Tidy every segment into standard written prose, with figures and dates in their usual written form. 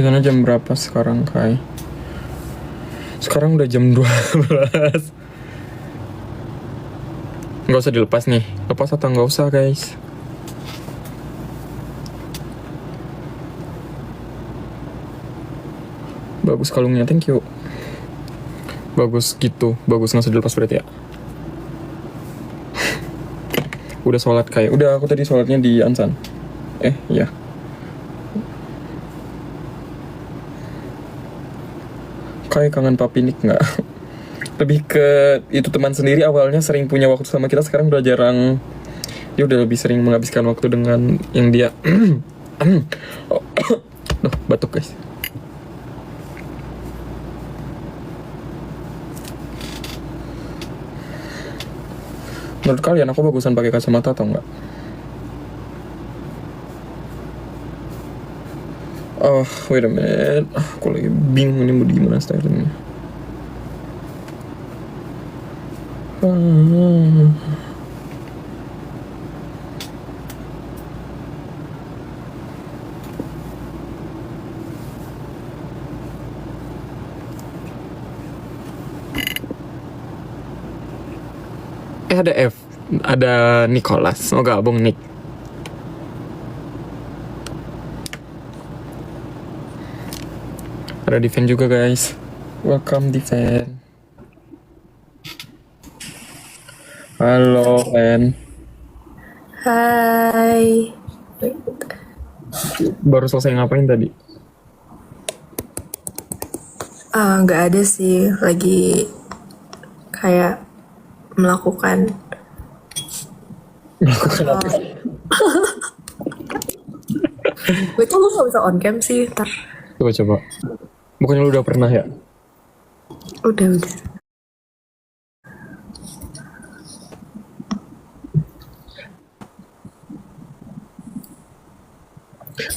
sana jam berapa sekarang, Kai? Sekarang udah jam 12. Nggak usah dilepas nih. Lepas atau nggak usah, guys? Bagus kalungnya, thank you. Bagus gitu, bagus, nggak usah dilepas berarti ya. Udah sholat, Kai? Udah, aku tadi sholatnya di Ansan. Iya. Kai kangen papi Nick nggak? Lebih ke itu teman sendiri, awalnya sering punya waktu sama kita, sekarang udah jarang. Dia udah lebih sering menghabiskan waktu dengan yang dia Duh, batuk guys. Menurut kalian aku bagusan pakai kacamata atau enggak? Oh, wait a minute. Aku lagi bingung ini mau gimana stylingnya. Ada F, ada Nicholas. Mau gabung Nick? Ada Diven juga guys. Welcome Diven. Halo Len. Hai. Baru selesai ngapain tadi? Nggak ada sih, lagi kayak melakukan apa? gue tuh lu nggak bisa on cam sih, ntar. Coba. Bukannya lu udah pernah ya? Udah.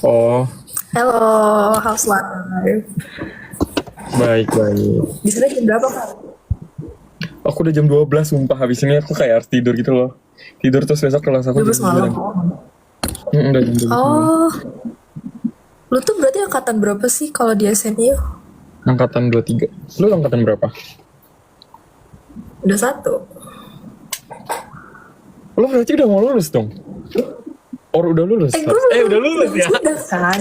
Oh, Halo, how's life? baik. Di sana jam berapa, Kak? Aku udah jam 12 sumpah, habis ini aku kayak harus tidur gitu loh. Tidur terus besok kelas aku 12 malam. Udah jam 12 malam. Oh, lu tuh berarti angkatan berapa sih kalau di SMU? Angkatan 23. Lu angkatan berapa? Udah 1. Lu berarti udah mau lulus dong? Udah lulus? Udah lulus ya? Udah kan?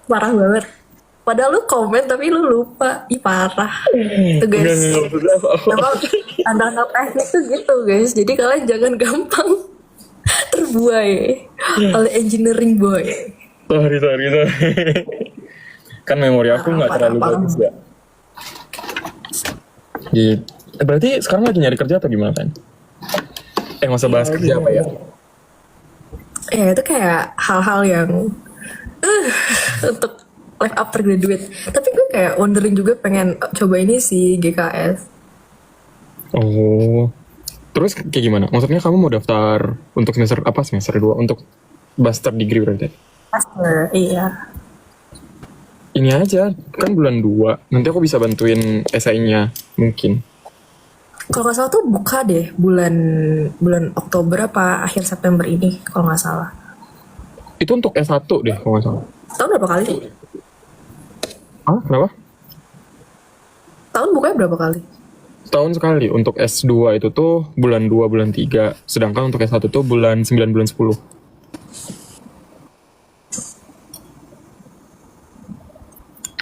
Parah banget. Padahal lu komen tapi lu lupa. Ih, parah. Tuh guys. Memang anak-anak teknik tuh gitu guys. Jadi kalian jangan gampang terbuai oleh engineering boy. Sorry. Kan memori aku nggak terlalu bagus ya. Gitu. Berarti sekarang lagi nyari kerja atau gimana kan? Nggak usah bahas kerja apa ya? Ya itu kayak hal-hal yang untuk life after graduate. Tapi gue kayak wondering juga, pengen coba ini sih, GKS. Oh. Terus kayak gimana? Maksudnya kamu mau daftar untuk semester 2 untuk master degree berarti? Master, iya. Ini aja, kan bulan 2. Nanti aku bisa bantuin esainya mungkin. Kalau nggak salah tuh buka deh bulan Oktober apa akhir September ini kalau nggak salah. Itu untuk S1 deh kalau nggak salah. Tahun berapa kali? Kenapa? Tahun bukanya berapa kali? Setahun sekali. Untuk S2 itu tuh bulan 2, bulan 3. Sedangkan untuk S1 tuh bulan 9, bulan 10.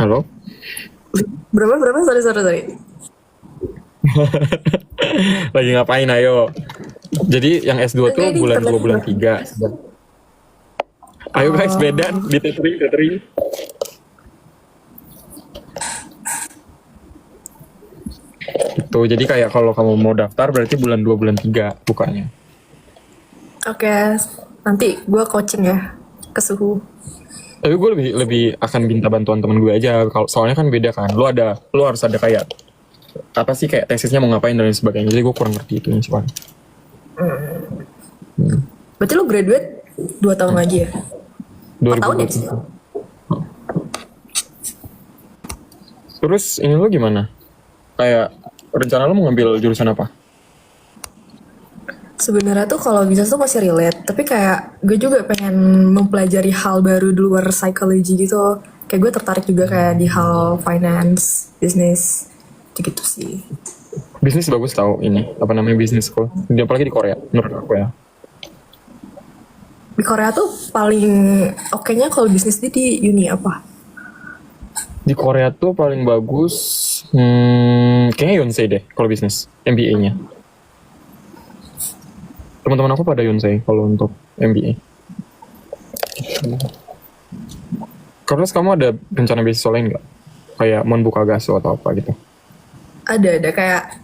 Halo? Berapa? Sorry. Lagi ngapain ayo? Jadi yang S2 tuh bulan 2, bulan 3. Ayo guys, beda di tethering. Gitu, jadi kayak kalau kamu mau daftar berarti bulan 2, bulan 3 bukanya. Oke, nanti gue coaching ya ke suhu. Tapi gue lebih akan minta bantuan temen gue aja. Soalnya kan beda kan. Lu harus ada kayak apa sih, kayak tesisnya mau ngapain dan lain sebagainya. Jadi gue kurang ngerti itu nih cuman. Berarti lu graduate 2 tahun lagi ya? 4 tahun ya? Terus ini lu gimana? Kayak rencana lu mau ngambil jurusan apa? Sebenarnya tuh kalau bisa tuh masih relate, tapi kayak gue juga pengen mempelajari hal baru di luar psikologi gitu. Kayak gue tertarik juga kayak di hal finance, bisnis, gitu sih. Bisnis bagus tau ini, apa namanya bisnis school. Apalagi di Korea, menurut aku ya. Di Korea tuh paling oke-nya kalau bisnis di uni apa? Di Korea tuh paling bagus, kayaknya Yonsei deh kalau bisnis, MBA-nya. Teman-teman aku pada Yonsei kalau untuk MBA. Terus kamu ada rencana beasiswa lain nggak? Kayak mau buka gaso atau apa gitu? Ada kayak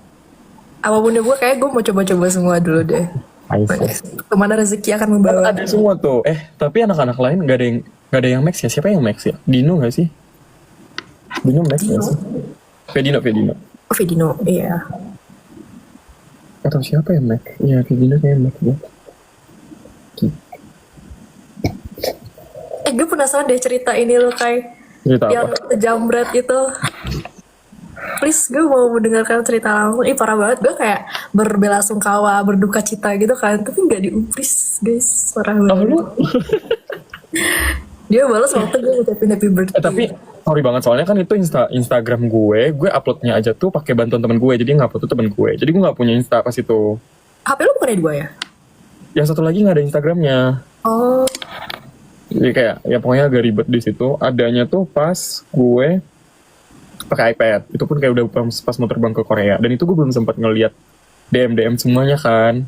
apapun deh, gue mau coba-coba semua dulu deh. Kemana rezeki akan membawa. Ada semua tuh. Tapi anak-anak lain nggak ada yang Max ya? Siapa yang Max ya? Dino nggak sih? Dino Max nggak sih? Vedino. Oh, Vedino, iya. Atau siapa yang Max? Iya, Vedino kayak Max ya. Gue penasaran deh cerita ini lo kayak Cerita yang apa? jambret itu. Please, gue mau mendengarkan cerita langsung. Parah banget, gue kayak berbelasungkawa, berduka cita gitu kan. Tapi gak diumpris, guys. Parah banget. Lu? Dia balas waktu gue ngucapin happy birthday. Tapi sorry banget soalnya kan itu Instagram gue uploadnya aja tuh pakai bantuan teman gue, jadi nggak upload tuh teman gue. Jadi gue nggak punya Insta pas itu. HP lu bukan ada 2 ya? Yang satu lagi nggak ada Instagramnya. Oh, Jadi kayak ya pokoknya agak ribet di situ. Adanya tuh pas gue pakai iPad. Itu pun kayak udah pas mau terbang ke Korea. Dan itu gue belum sempat ngeliat DM semuanya kan.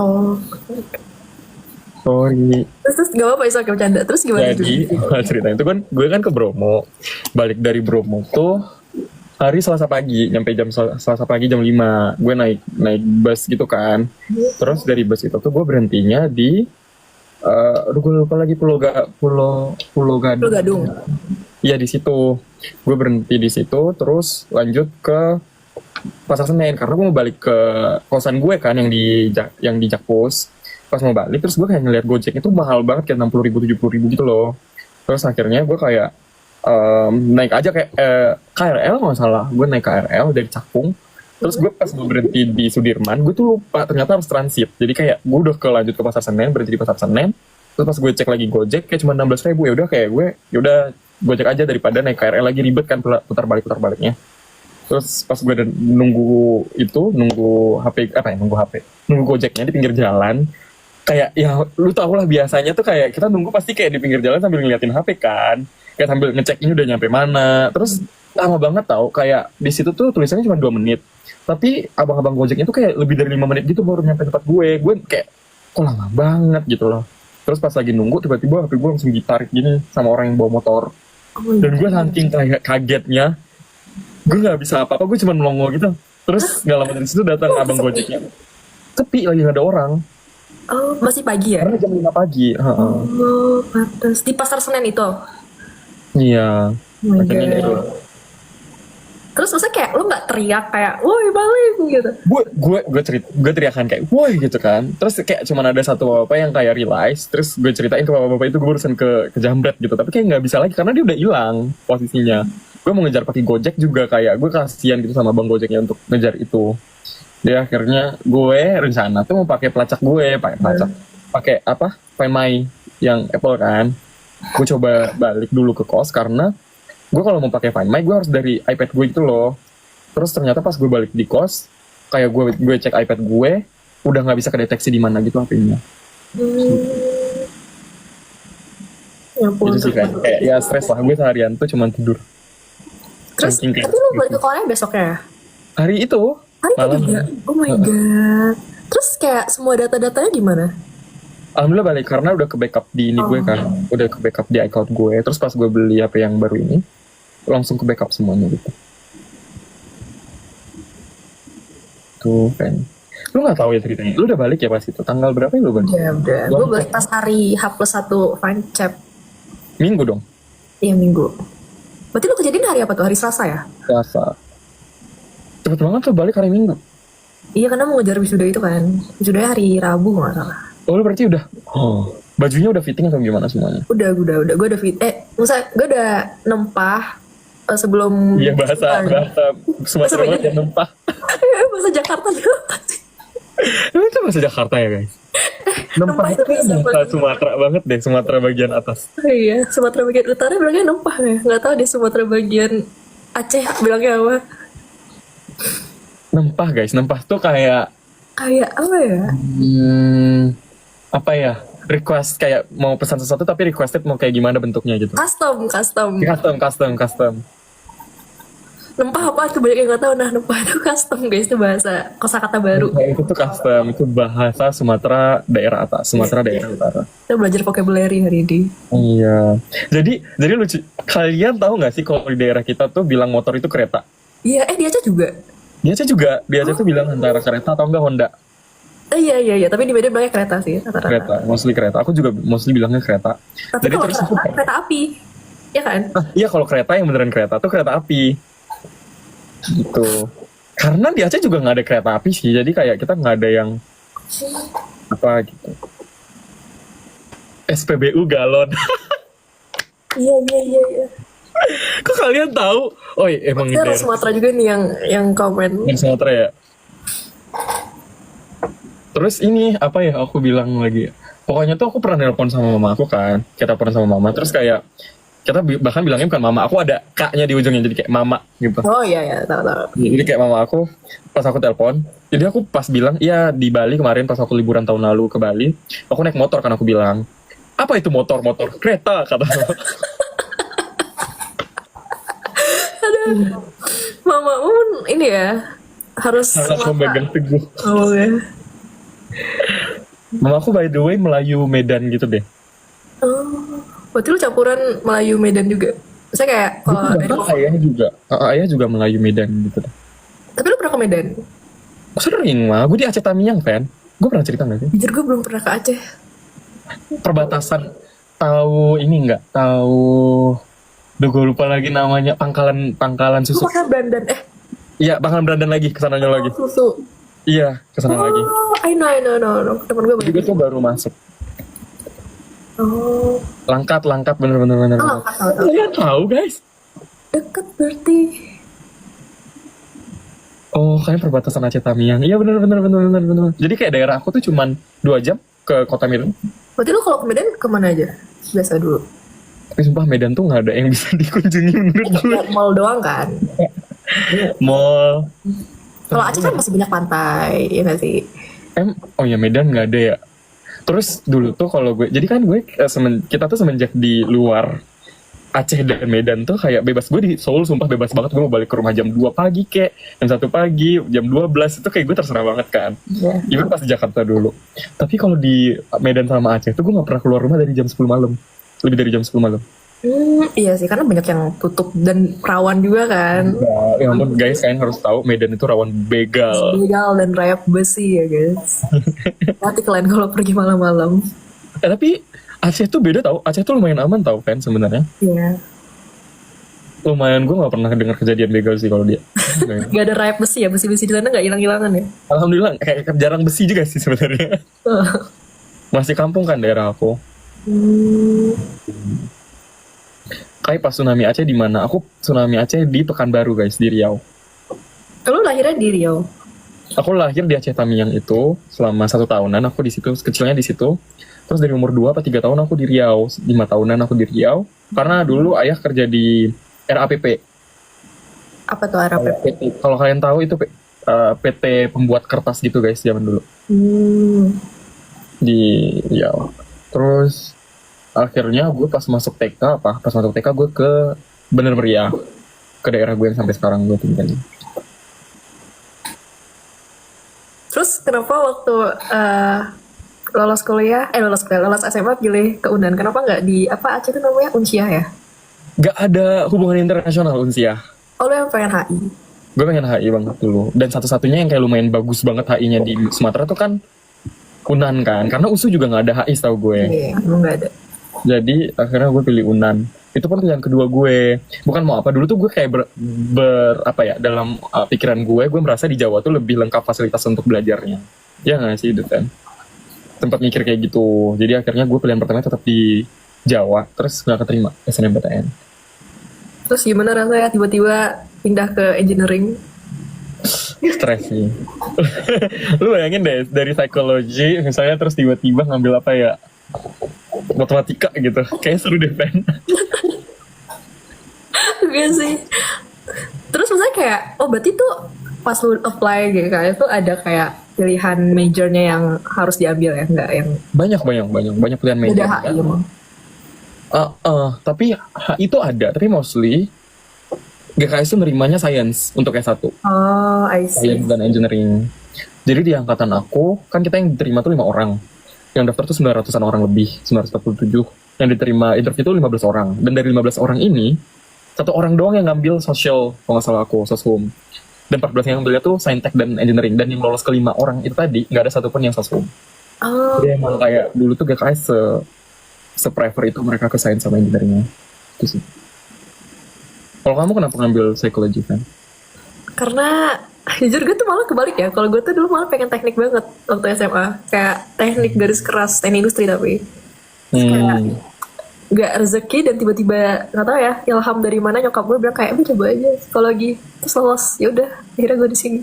oh. Sorry. Terus gak apa-apa, iso bercanda. Terus gimana Jadi tuh? cerita itu kan gue kan ke Bromo. Balik dari Bromo tuh hari Selasa pagi, nyampe jam Selasa pagi jam 5. Gue naik bus gitu kan. Terus dari bus itu tuh gue berhentinya di gue lupa lagi Pulau Gadung. Lu Gadung. Iya di situ. Gue berhenti di situ terus lanjut ke Pasar Senen karena gue mau balik ke kosan gue kan yang di Jakpus. Pas mau balik terus gue kayak ngeliat Gojek itu mahal banget kayak 60.000 70.000 gitu loh. Terus akhirnya gue kayak naik aja kayak KRL nggak salah. Gue naik KRL dari Cakung. Terus gue pas mau berhenti di Sudirman, gue tuh lupa ternyata harus transit. Jadi kayak gue udah lanjut ke Pasar Senen, berhenti di Pasar Senen. Terus pas gue cek lagi Gojek kayak cuma 16.000. Ya udah kayak gue Gojek aja daripada naik KRL lagi ribet kan putar baliknya. Terus pas gue nunggu Gojeknya di pinggir jalan. Kayak ya lu tau lah biasanya tuh kayak kita nunggu pasti kayak di pinggir jalan sambil ngeliatin HP kan. Kayak sambil ngecek ini udah nyampe mana. Terus lama banget tau, kayak di situ tuh tulisannya cuma 2 menit. Tapi abang-abang Gojeknya tuh kayak lebih dari 5 menit gitu baru nyampe tempat gue. Gue kayak, kok lama banget gitu loh. Terus pas lagi nunggu, tiba-tiba HP gue langsung ditarik gini sama orang yang bawa motor. Dan gue saking kagetnya, gue gak bisa apa-apa, gue cuma melongo gitu. Terus gak lama dari situ datang abang Gojeknya. Sepi lagi, gak ada orang. Oh, masih pagi ya? Karena jam 5 pagi. Oh, pantas. Di Pasar Senen itu? Iya. Oh my Akhirnya gitu. God. Terus maksudnya kayak lu gak teriak kayak, woi balik gitu? Gue teriakan kayak, woi gitu kan. Terus kayak cuman ada satu bapak yang kayak realize. Terus gue ceritain ke bapak-bapak itu gue barusan ke jambret gitu. Tapi kayak gak bisa lagi karena dia udah hilang posisinya. Gue mau ngejar pakai Gojek juga kayak, gue kasihan gitu sama bang Gojeknya untuk ngejar itu. Dia akhirnya gue rencana tuh mau pakai pelacak gue, pakai apa? Find My yang Apple kan. Gue coba balik dulu ke kos karena gue kalau mau pakai Find My gue harus dari iPad gue gitu loh. Terus ternyata pas gue balik di kos, kayak gue cek iPad gue, udah nggak bisa kedeteksi di mana gitu HP-nya. Ya ampun. Itu sih kayak ya stres lah, gue seharian tuh cuma tidur. Terus, tapi lu balik ke Korea besoknya? Hari itu. Hari itu malam. juga? Oh my God. Terus kayak semua data-datanya gimana? Alhamdulillah balik karena udah ke backup di ini gue kan, udah ke backup di iCloud gue. Terus pas gue beli HP yang baru ini, langsung ke backup semuanya gitu. Tuh kan. Lu nggak tahu ya ceritanya? Lu udah balik ya pas itu? Tanggal berapa ya lu balik? Ya udah. Gue balik pas hari H+1 fine chat. Minggu dong. Iya minggu. Berarti lu kejadian hari apa tuh? Hari Selasa ya? Selasa. Cepet banget tuh balik hari Minggu. Iya karena mau ngejar wisuda itu kan. Wisudanya hari Rabu nggak salah. Oh lu berarti udah. Bajunya udah fitting atau gimana semuanya? Udah. Gue udah fit. Maksudnya gue udah nempah sebelum. Iya bahasa Sumatera banget ya nempah. Bahasa Jakarta juga. Itu bahasa Jakarta ya guys? Nempah Nempah itu itu kan bisa bahasa Sumatera banget deh, Sumatera bagian atas. Oh iya, Sumatera bagian utara bilangnya nempah ya. Nggak tahu deh Sumatera bagian Aceh bilangnya apa. Nempah guys, nempah tuh kayak Kayak apa ya? apa ya? Request kayak mau pesan sesuatu tapi requested mau kayak gimana bentuknya gitu. Custom, custom. Custom. Nempah apa tuh banyak yang nggak tahu. Nah, nempah itu custom guys, itu bahasa kosakata baru. Nempah itu tuh custom, itu bahasa Sumatera daerah atas, Sumatera daerah utara. Kita belajar vocabulary hari ini. Iya. Jadi lucu. Kalian tahu nggak sih kalau di daerah kita tuh bilang motor itu kereta? Iya, di Aceh juga. Dia aja tuh bilang antara kereta atau enggak Honda. Iya. Tapi di Medan bilangnya kereta sih, rata-rata. Kereta, mostly kereta. Aku juga mostly bilangnya kereta. Tapi Jadi kalau terus kereta, kereta api. Ya kan? iya kalau kereta yang beneran kereta tuh kereta api. Gitu. Karena di Aceh juga nggak ada kereta api sih, jadi kayak kita nggak ada yang apa gitu. SPBU galon. Iya. Kok kalian tahu? Oh iya, emang Kita orang daerah Sumatera juga nih yang komen. yang Sumatera ya. Terus ini apa ya aku bilang lagi ya? Pokoknya tuh aku pernah nelpon sama mama aku kan. Kita pernah sama mama. Terus kayak kita bahkan bilangnya bukan mama. Aku ada kaknya di ujungnya jadi kayak mama gitu. Oh iya, tahu. Jadi kayak mama aku pas aku telepon. Jadi aku pas bilang iya di Bali kemarin pas aku liburan tahun lalu ke Bali. Aku naik motor kan aku bilang. Apa itu motor? Kereta kata mama. Mama ini ya harus Harus memegang teguh. Oh ya. Mama aku by the way Melayu Medan gitu deh. Oh, berarti lu campuran Melayu Medan juga. Saya kayak kalau dari Bahkan ayah juga Melayu Medan gitu deh. tapi lu pernah ke Medan? Sering mah, gue di Aceh Tamiang fan. Gue pernah cerita nggak sih? Jujur gue belum pernah ke Aceh. Perbatasan tahu ini nggak? Tahu, duh gue lupa lagi namanya pangkalan Lu susu. pernah Bandan Iya, Pangkalan Brandan lagi kesananya lagi. susu. Iya, kesana lagi. Oh, I know. Temen gue Jadi gue tuh baru masuk. Oh, Langkat bener. tahu. Kalian tahu guys? Deket berarti. Oh, kalian perbatasan Aceh Tamiang. Iya bener. Jadi kayak daerah aku tuh cuman 2 jam ke kota Medan. Berarti lu kalau ke Medan kemana aja? Biasa dulu. Tapi sumpah Medan tuh nggak ada yang bisa dikunjungi menurut gue. Ya, mall doang kan. Mall. Kalau Aceh kan masih banyak pantai, ya nggak sih? Oh ya Medan nggak ada ya. Terus dulu tuh kalau gue, jadi kan gue kita tuh semenjak di luar Aceh dan Medan tuh kayak bebas. Gue di Seoul sumpah bebas banget. Gue mau balik ke rumah jam 2 pagi kek, jam 1 pagi, jam 12 itu kayak gue terserah banget kan. Iya. Even pas di Jakarta dulu. Tapi kalau di Medan sama Aceh tuh gue gak pernah keluar rumah dari jam 10 malam. Lebih dari jam 10 malam. Iya sih, karena banyak yang tutup dan rawan juga kan. Ya ampun guys, kalian harus tahu Medan itu rawan begal. Begal dan rayap besi ya guys. Hati kalian kalau pergi malam-malam. Tapi Aceh tuh beda tau. Aceh tuh lumayan aman tau kan sebenarnya. Iya. Lumayan, gue gak pernah dengar kejadian begal sih kalau dia. Gak ada rayap besi ya, besi-besi di sana gak hilang-hilangan ya. Alhamdulillah kayak jarang besi juga sih sebenarnya. Masih kampung kan daerah aku. Kayak pas tsunami Aceh di mana? Aku tsunami Aceh di Pekanbaru guys, di Riau. Kalau lahirnya di Riau. Aku lahir di Aceh Tamiang itu selama 1 tahunan. Aku di situ, kecilnya di situ. Terus dari umur 2 atau 3 tahun aku di Riau. 5 tahunan aku di Riau. Karena dulu ayah kerja di RAPP. Apa tuh RAPP? Kalau kalian tahu itu PT pembuat kertas gitu guys zaman dulu. Di Riau. Terus akhirnya gue pas masuk TK gue ke Bener Meriah, ke daerah gue yang sampai sekarang gue tinggal. Terus kenapa waktu lolos SMA pilih ke UNAN? Kenapa nggak di apa Aceh itu namanya Unsiah ya? Gak ada hubungan internasional Unsiah. Oh, lo yang pengen HI? Gue pengen HI banget dulu. Dan satu-satunya yang kayak lumayan bagus banget HI-nya di Sumatera tuh kan UNAN kan. Karena USU juga gak ada HI setahu gue. Iya, emang nggak ada. Jadi akhirnya gue pilih UNAN. Itu pun pilihan kedua gue. Bukan mau apa, dulu tuh gue kayak dalam pikiran gue merasa di Jawa tuh lebih lengkap fasilitas untuk belajarnya. Ya gak sih itu kan? Sempat mikir kayak gitu. Jadi akhirnya gue pilihan pertama tetap di Jawa. Terus gak keterima SNMPTN. Terus gimana rasanya tiba-tiba pindah ke engineering? Stres sih. Lu bayangin deh dari psikologi misalnya terus tiba-tiba ngambil apa ya, matematika gitu, kayak seru deh Pen. Iya sih. Terus maksudnya kayak, oh berarti tuh pas lu apply gitu kayak itu ada kayak pilihan majornya yang harus diambil ya, nggak yang banyak pilihan udah major HI kan. emang. Tapi itu ada, tapi mostly GKS itu nerimanya science untuk S1, Oh, I see. science dan engineering. Jadi di angkatan aku kan kita yang diterima tuh 5 orang, yang daftar tuh 900-an orang lebih, 947, yang diterima interview itu 15 orang, dan dari 15 orang ini 1 orang doang yang ngambil social, kalau nggak salah aku, soshum. Dan 14 yang ngambilnya tuh saintek dan engineering, dan yang lolos ke 5 orang itu tadi nggak ada satupun yang soshum. Oh, Jadi emang kayak dulu tuh GKS se-prefer itu mereka ke sains sama engineeringnya. Itu sih. Kalau kamu kenapa ngambil psikologi kan? karena jujur gue tuh malah kebalik ya. Kalau gue tuh dulu malah pengen teknik banget waktu SMA. Kayak teknik garis keras, teknik industri tapi. Hmm. Gak rezeki dan tiba-tiba nggak tahu ya ilham dari mana nyokap gue bilang kayak coba aja psikologi terus lolos, ya udah akhirnya gue di sini.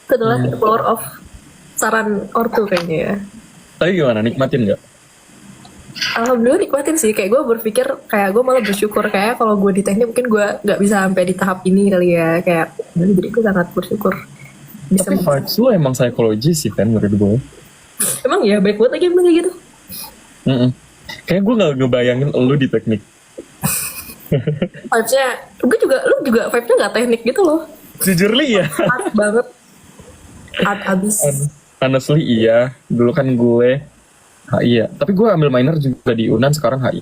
Itu adalah the power of saran ortu kayaknya ya. Tapi gimana, nikmatin nggak? Alhamdulillah nikmatin sih, kayak gue berpikir kayak gue malah bersyukur kayak kalau gue di teknik mungkin gue nggak bisa sampai di tahap ini kali ya, kayak jadi gue sangat bersyukur bisa. Tapi vibes lu emang psikologi sih kan menurut gue. Emang ya baik banget lagi bilang kayak gitu. Mm-mm. Kayak gue gak ngebayangin lu di teknik. Vibesnya lu juga vibesnya nggak teknik gitu loh, Jujur li ya. art banget, art abis. Honestly iya. Dulu kan gue HI ya. Tapi gue ambil minor juga di UNAN, sekarang HI.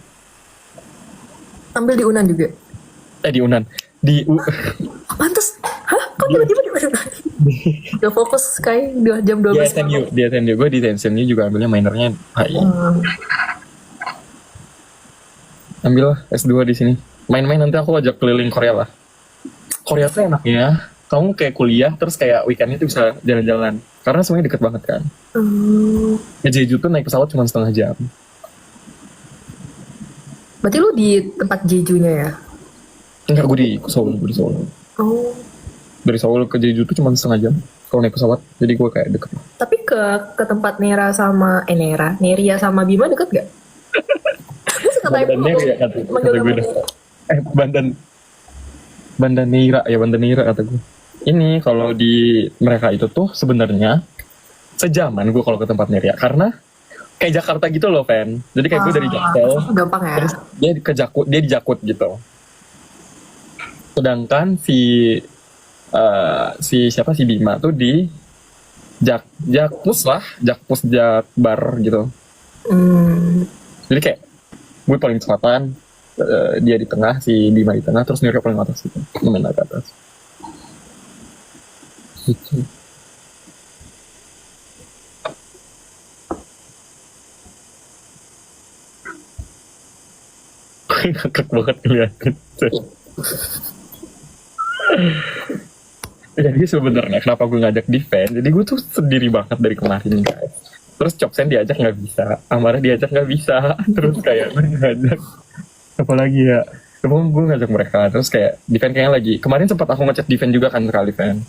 Ambil di Unan juga. Di UNAN. Di Pantes, hah? Kok tiba-tiba di mana? Udah fokus kayak 2 jam 12 malam. Di SNU. Gue di SNU juga ambilnya minornya HI. Ambil lah S2 di sini. Main-main nanti aku ajak keliling Korea lah. Korea tuh enaknya, kamu kayak kuliah terus kayak weekendnya tuh bisa jalan-jalan. Karena semuanya deket banget kan. Ya Jeju tuh naik pesawat cuma setengah jam. Berarti lu di tempat Jejunya ya? Enggak, gue di Seoul. Oh. Dari Seoul ke Jeju tuh cuma setengah jam kalau naik pesawat. Jadi gue kayak deket lah. Tapi ke tempat Neria sama Bima deket gak? Bandan Neira kata gue dah. Bandan Neira kata gue. Ini kalau di mereka itu tuh sebenarnya sejaman gue kalau ke tempat Neira, karena kayak Jakarta gitu loh, Fen. Jadi kayak gue dari Jaksel, gampang ya. terus dia di Jakut gitu. Sedangkan si Bima tuh di Jakpus Jakbar gitu. Jadi kayak gue paling selatan, dia di tengah, si Bima di tengah, terus Nero paling atas gitu, menengah ke atas. Gitu. Ngakak banget ngeliatin. Jadi sebenarnya kenapa gue ngajak defense, jadi gue tuh sendiri banget dari kemarin guys. Terus Chopsen diajak nggak bisa, Amara diajak nggak bisa, terus kayak gue ngajak apalagi ya, gue ngajak mereka, terus kayak defense kayaknya lagi, kemarin sempat aku ngechat defense juga kan sekali fan,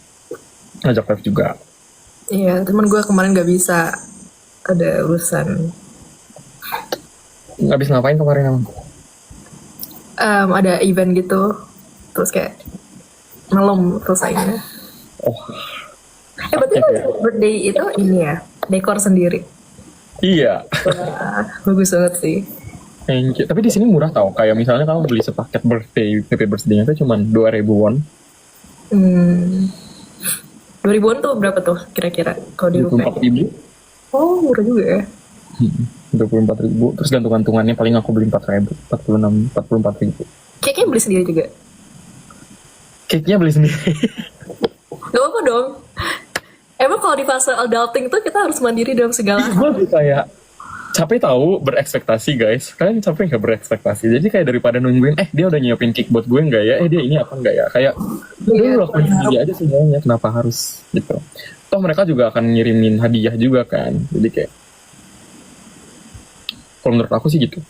ngajak live juga. Iya, teman gue kemarin gak bisa, ada urusan. Habis ngapain kemarin emang? Ada event gitu, terus kayak malam selesainya. Oh, Berarti birthday itu ini ya, dekor sendiri. iya. Wah, bagus banget sih. Thank you. Tapi di sini murah tau. Kayak misalnya kamu beli sepaket happy birthday-nya tuh cuma 2.000 won. 2000-an tuh berapa tuh kira-kira kalau di rupiah? 24.000. Oh, murah juga ya. 24.000. Terus gantung-gantungannya paling aku beli 4.000, 44.000. Kayaknya beli sendiri juga. Cake-nya beli sendiri. Gak apa-apa dong. Emang kalau di fase adulting tuh kita harus mandiri dalam segala hal. Gue kayak capek tahu berekspektasi guys. Kalian capek nggak berekspektasi? Jadi kayak daripada nungguin, dia udah nyiapin cake buat gue nggak ya? Dia ini apa nggak ya? Kayak udah lakuin sendiri aja semuanya. Kenapa harus gitu? Toh mereka juga akan ngirimin hadiah juga kan. Jadi kayak kalau menurut aku sih gitu.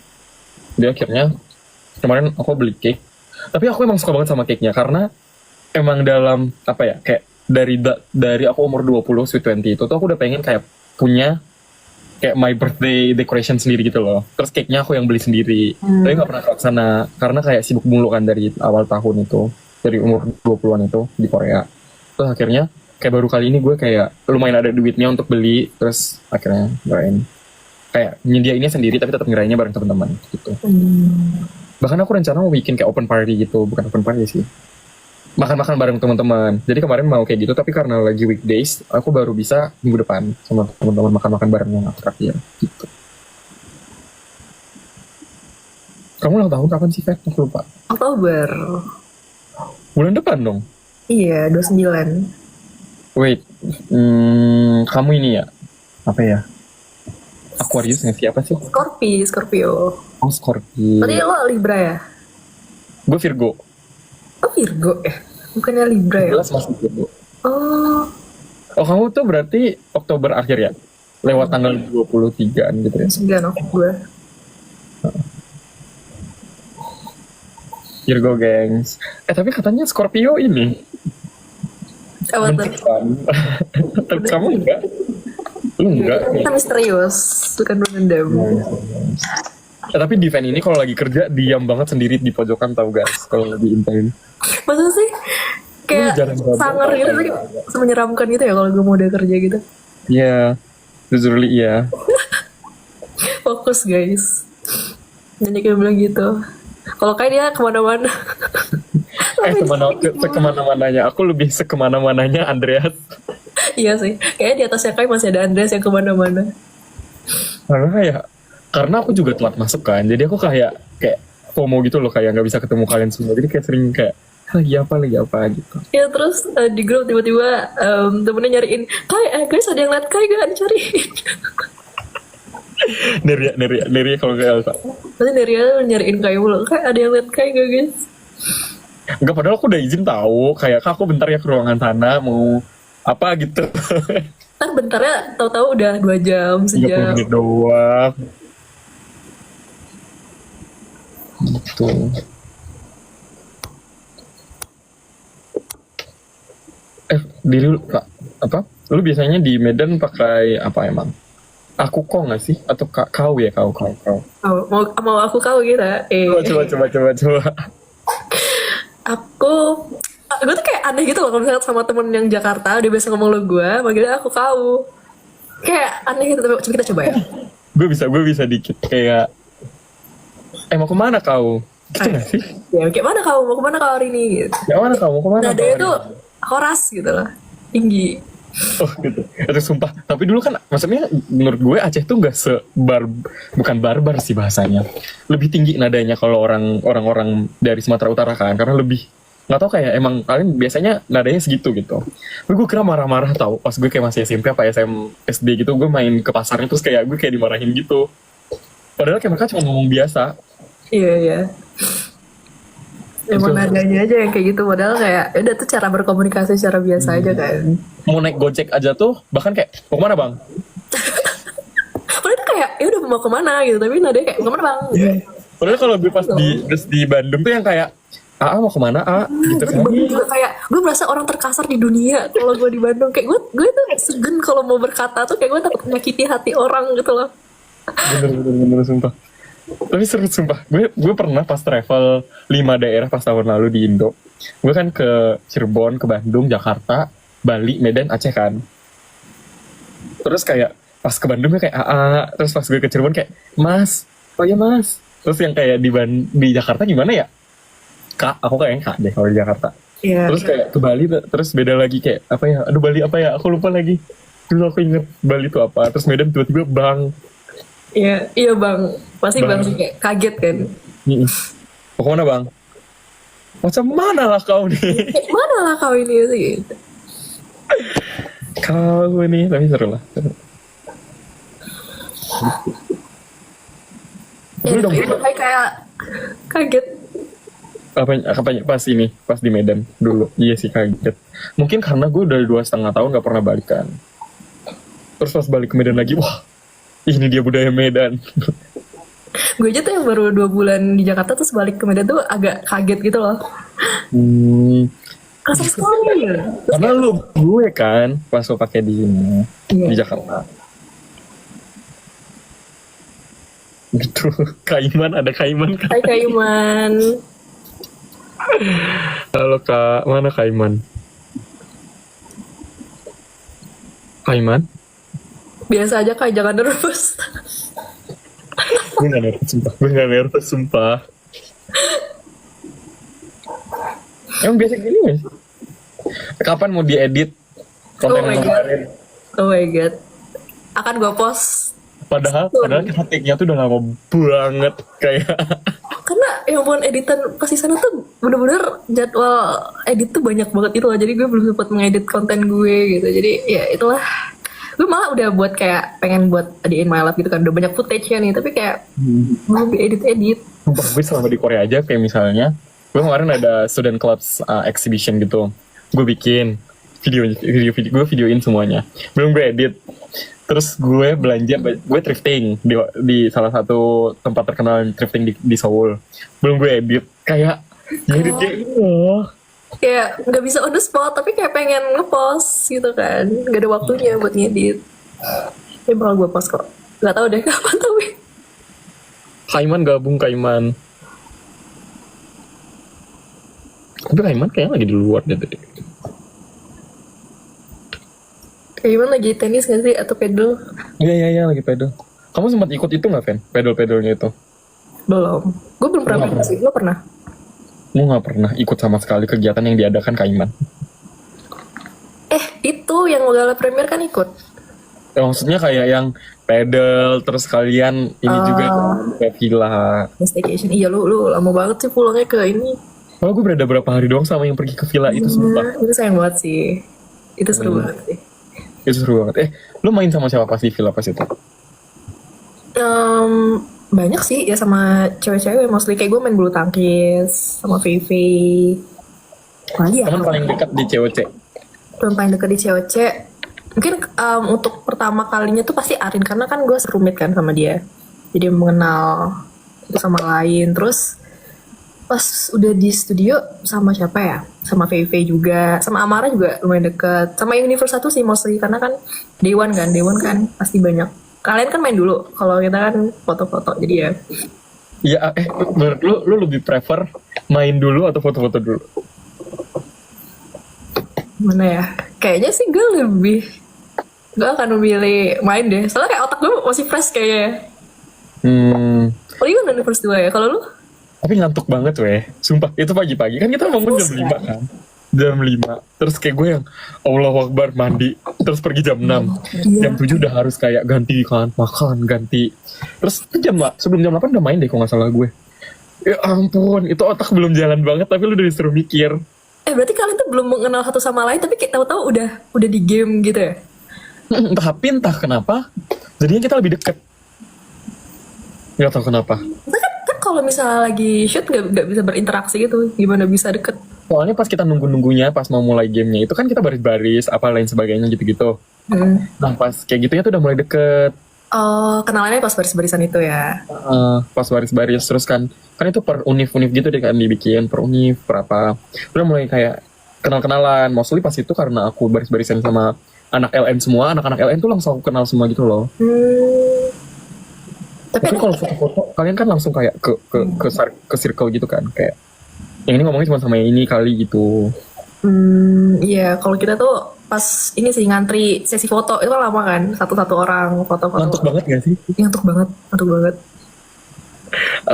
Dia akhirnya kemarin aku beli cake. Tapi aku emang suka banget sama cake-nya karena emang dalam apa ya, kayak dari aku umur 20 sweet 20 itu tuh aku udah pengen kayak punya kayak my birthday decoration sendiri gitu loh. Terus cake-nya aku yang beli sendiri. Tapi nggak pernah kelaksana karena kayak sibuk mulu kan dari awal tahun itu, dari umur 20-an itu di Korea. Terus akhirnya kayak baru kali ini gue kayak lumayan ada duitnya untuk beli, terus akhirnya ngerayain. Kayak nyediainnya sendiri tapi tetap ngerayainnya bareng teman-teman gitu. Bahkan aku rencana mau bikin kayak open party gitu, bukan open party sih. Makan-makan bareng teman-teman. Jadi kemarin mau kayak gitu, tapi karena lagi weekdays, aku baru bisa minggu depan sama teman-teman makan-makan bareng yang aku terakhir. Gitu. Kamu ulang tahun kapan sih, Fet? Aku lupa. Oktober. Bulan depan dong? Iya, 29. Wait, kamu ini ya? Apa ya? Aquarius nggak siapa sih? Scorpio. Oh, Scorpio. Tadi lo Libra ya? Gue Virgo. Oh Virgo ya? Bukannya Libra ya? Jelas masih Virgo. Oh, Oh, kamu tuh berarti Oktober akhir ya? Lewat tanggal 23-an gitu ya? 9 gue. Virgo, gengs. Tapi katanya Scorpio ini. Apa tuh? Mencekan. Tapi kamu enggak? Lu enggak? Kita misterius, bukan berendam. Tapi Diven ini kalau lagi kerja diam banget sendiri di pojokan tau guys. Kalau lagi intern. Maksudnya sih kayak jarang banget. sangar gitu, tapi menyeramkan gitu ya kalau gue mau udah kerja gitu. Iya, jujurly iya. Fokus guys. Jadi kayak bilang gitu. Kalau kayak dia kemana-mana. Sekemana-mananya. Aku lebih sekemana-mananya Andreas. Iya sih. Kayaknya di atasnya kayak masih ada Andreas yang kemana-mana. Karena aku juga telat masuk kan. Jadi aku kayak FOMO gitu loh. Kayak gak bisa ketemu kalian semua. Jadi kayak sering kayak lagi apa gitu. Ya terus di grup tiba-tiba temennya nyariin guys ada yang liat Kai gak dicariin. Neria kalau kayak Elsa. Nanti Neria nyariin Kai mulu. Kai ada yang liat Kai gak guys? Enggak, padahal aku udah izin tahu. Kayak Kak, aku bentar ya ke ruangan sana mau apa gitu. Ntar bentarnya tahu-tahu udah 2 jam, 30 sejam. menit doang. Gitu. Diri lu Kak, apa? Lu biasanya di Medan pakai apa emang? Aku kok nggak sih? Atau kau ya kau? Oh, mau aku kau kira? Coba. Gue tuh kayak aneh gitu loh kalau misalnya sama temen yang Jakarta dia biasa ngomong lo gue, manggilnya aku kau. Kayak aneh gitu, tapi kita coba ya. Gue bisa dikit kayak mau kemana kau? Gitu nggak sih? Ya kayak mana kau? Mau kemana kau hari ini? Gitu. Ya mana kau? Mau kemana? Nah dia tuh horas gitu lah, tinggi. Oh gitu. Itu sumpah. Tapi dulu kan maksudnya menurut gue Aceh tuh nggak bukan barbar sih bahasanya. Lebih tinggi nadanya kalau orang-orang dari Sumatera Utara kan, karena lebih nggak tahu kayak emang kalian biasanya nadanya segitu gitu. Tapi gue kira marah-marah tau pas gue kayak masih SMP apa SD gitu, gue main ke pasarnya terus kayak gue kayak dimarahin gitu. Padahal kayak mereka cuma ngomong biasa. Iya. Emang nadanya aja yang kayak gitu, padahal kayak udah tuh cara berkomunikasi secara biasa aja kan. Mau naik Gojek aja tuh bahkan kayak mau kemana bang? Padahal tuh kayak ya udah mau kemana gitu, tapi nadanya kayak mau kemana bang? Padahal kalau gue pas di Bandung tuh yang kayak mau kemana gitu kan. Gue juga kayak gue merasa orang terkasar di dunia kalau gue di Bandung, kayak gue tuh segen kalau mau berkata tuh kayak gue takut menyakiti hati orang gitu loh. Bener sumpah. Tapi seru sumpah. Gue pernah pas travel 5 daerah pas tahun lalu di Indo. Gue kan ke Cirebon, ke Bandung, Jakarta, Bali, Medan, Aceh kan. Terus kayak pas ke Bandung kayak terus pas gue ke Cirebon kayak Mas, oh ya Mas. Terus yang kayak di Jakarta gimana ya? Kak, aku kayaknya Kak deh kalau di Jakarta. Yeah. Terus kayak ke Bali terus beda lagi kayak apa ya? Aduh Bali apa ya? Aku lupa lagi. Dulu aku inget Bali itu apa. Terus Medan tiba-tiba Bang. Iya bang, pasti bang sih kayak kaget kan. Mau kemana bang? Macam mana lah kau nih? Mana lah kau ini sih gitu. Kau ini, tapi seru lah. Itu kayak kaget. Apanya pas di Medan dulu. Iya sih kaget. Mungkin karena gue udah 2,5 tahun gak pernah balikan. Terus pas balik ke Medan lagi, wah ini dia budaya Medan. Gue aja tuh yang baru 2 bulan di Jakarta terus balik ke Medan tuh agak kaget gitu loh. Kasar sekali ya. Karena lu gue kan pas lu pakai di sini Iya. di Jakarta. Gitu. Kaiman, ada Kaiman kan? Hai Kaiman. Halo Kak, mana Kaiman? Kaiman? Biasa aja Kak, jangan nervous. Gue gak nervous sumpah. Gue gak nervous sumpah. Emang biasa gini gak sih? Kapan mau diedit konten Oh my yang God. kemarin? Oh my god. Akan gue post. Padahal kita take-nya tuh udah lama banget. Kayak Karena yang buat editan pas di sana tuh bener-bener jadwal edit tuh banyak banget itu loh. Jadi gue belum sempat mengedit konten gue gitu. Jadi ya itulah. Gue malah udah buat kayak pengen buat di In My Life gitu kan. Udah banyak footage-nya nih. Tapi kayak belum diedit-edit. sumpah gue selama di Korea aja kayak misalnya gue kemarin ada student clubs exhibition gitu. Gue bikin video gue videoin semuanya. Belum gue edit. Terus gue belanja, gue thrifting di salah satu tempat terkenal thrifting di Seoul. Belum gue edit, kayak ngedit kayak ini loh. Kayak nggak bisa on the spot. Tapi kayak pengen ngepost gitu kan. Gak ada waktunya buat ngedit. Tapi bakal gue post kok. Gak tau deh kapan tapi. Kaiman gabung Kaiman. Tapi Kaiman kayaknya lagi di luar deh tadi. Kaiman lagi tenis gak sih? Atau pedal? Iya lagi pedal. Kamu sempat ikut itu nggak, Fen? Pedal-pedalnya itu? Belum. Gue belum pernah pedal sih. Lo pernah? Gue nggak pernah ikut sama sekali kegiatan yang diadakan Kaiman. Itu yang Gala Premier kan ikut. Ya, maksudnya kayak yang pedal terus kalian ini juga ke villa. Staycation. Iya lu lama banget sih pulangnya ke ini. Kalau gue berada berapa hari doang sama yang pergi ke villa itu sumpah. Itu sayang banget sih. Itu seru banget sih. Itu seru banget. Lu main sama siapa pas di villa pas itu? Banyak sih ya sama cewek-cewek. Mostly kayak gue main bulu tangkis sama Vivi. Lagi ya? Teman paling dekat di COC. Teman paling dekat di COC. Mungkin untuk pertama kalinya tuh pasti Arin. Karena kan gue serumit kan sama dia. Jadi mengenal itu sama lain. Terus pas udah di studio sama siapa ya? Sama VV juga, sama Amara juga lumayan deket. Sama Universe 1 sih mostly karena kan Dewan kan pasti banyak. Kalian kan main dulu, kalau kita kan foto-foto jadi ya. Iya, menurut lu lebih prefer main dulu atau foto-foto dulu? Mana ya? Kayaknya sih gue akan memilih main deh. Soalnya kayak otak gue masih fresh kayaknya. Oh iya Universe 2 ya, kalau lu? Tapi ngantuk banget weh. Sumpah, itu pagi-pagi. Kan kita bangun jam 5 kan. Jam 5. Terus kayak gue yang Allahu Akbar mandi. Terus pergi jam 6. Iya. Jam 7 udah harus kayak ganti kan. Makan, ganti. Terus sebelum jam 8 udah main deh kalau gak salah gue. Ya ampun, itu otak belum jalan banget. Tapi lu udah disuruh mikir. Berarti kalian tuh belum mengenal satu sama lain. Tapi kayak tahu-tahu udah di game gitu ya? Entah kenapa. Jadinya kita lebih deket. Gak tau kenapa. Kan kalau misalnya lagi shoot nggak bisa berinteraksi gitu. Gimana bisa deket? Soalnya pas kita nunggunya pas mau mulai gamenya itu kan kita baris-baris apa lain sebagainya gitu-gitu. Nah pas kayak gitunya tuh udah mulai deket. Oh, kenalannya pas baris-barisan itu ya? Pas baris-baris terus kan itu per univ gitu deh kan dibikin per univ per apa. Udah mulai kayak kenal-kenalan. Mostly pas itu karena aku baris-barisan sama anak LN semua, anak-anak LN tuh langsung aku kenal semua gitu loh. Tapi kalau foto-foto kalian kan langsung kayak ke circle gitu kan, kayak yang ini ngomongnya cuma sama yang ini kali gitu. Iya, kalau kita tuh pas ini sih ngantri sesi foto itu kan lama kan, satu-satu orang foto-foto. Ngantuk banget gak sih? Ngantuk banget.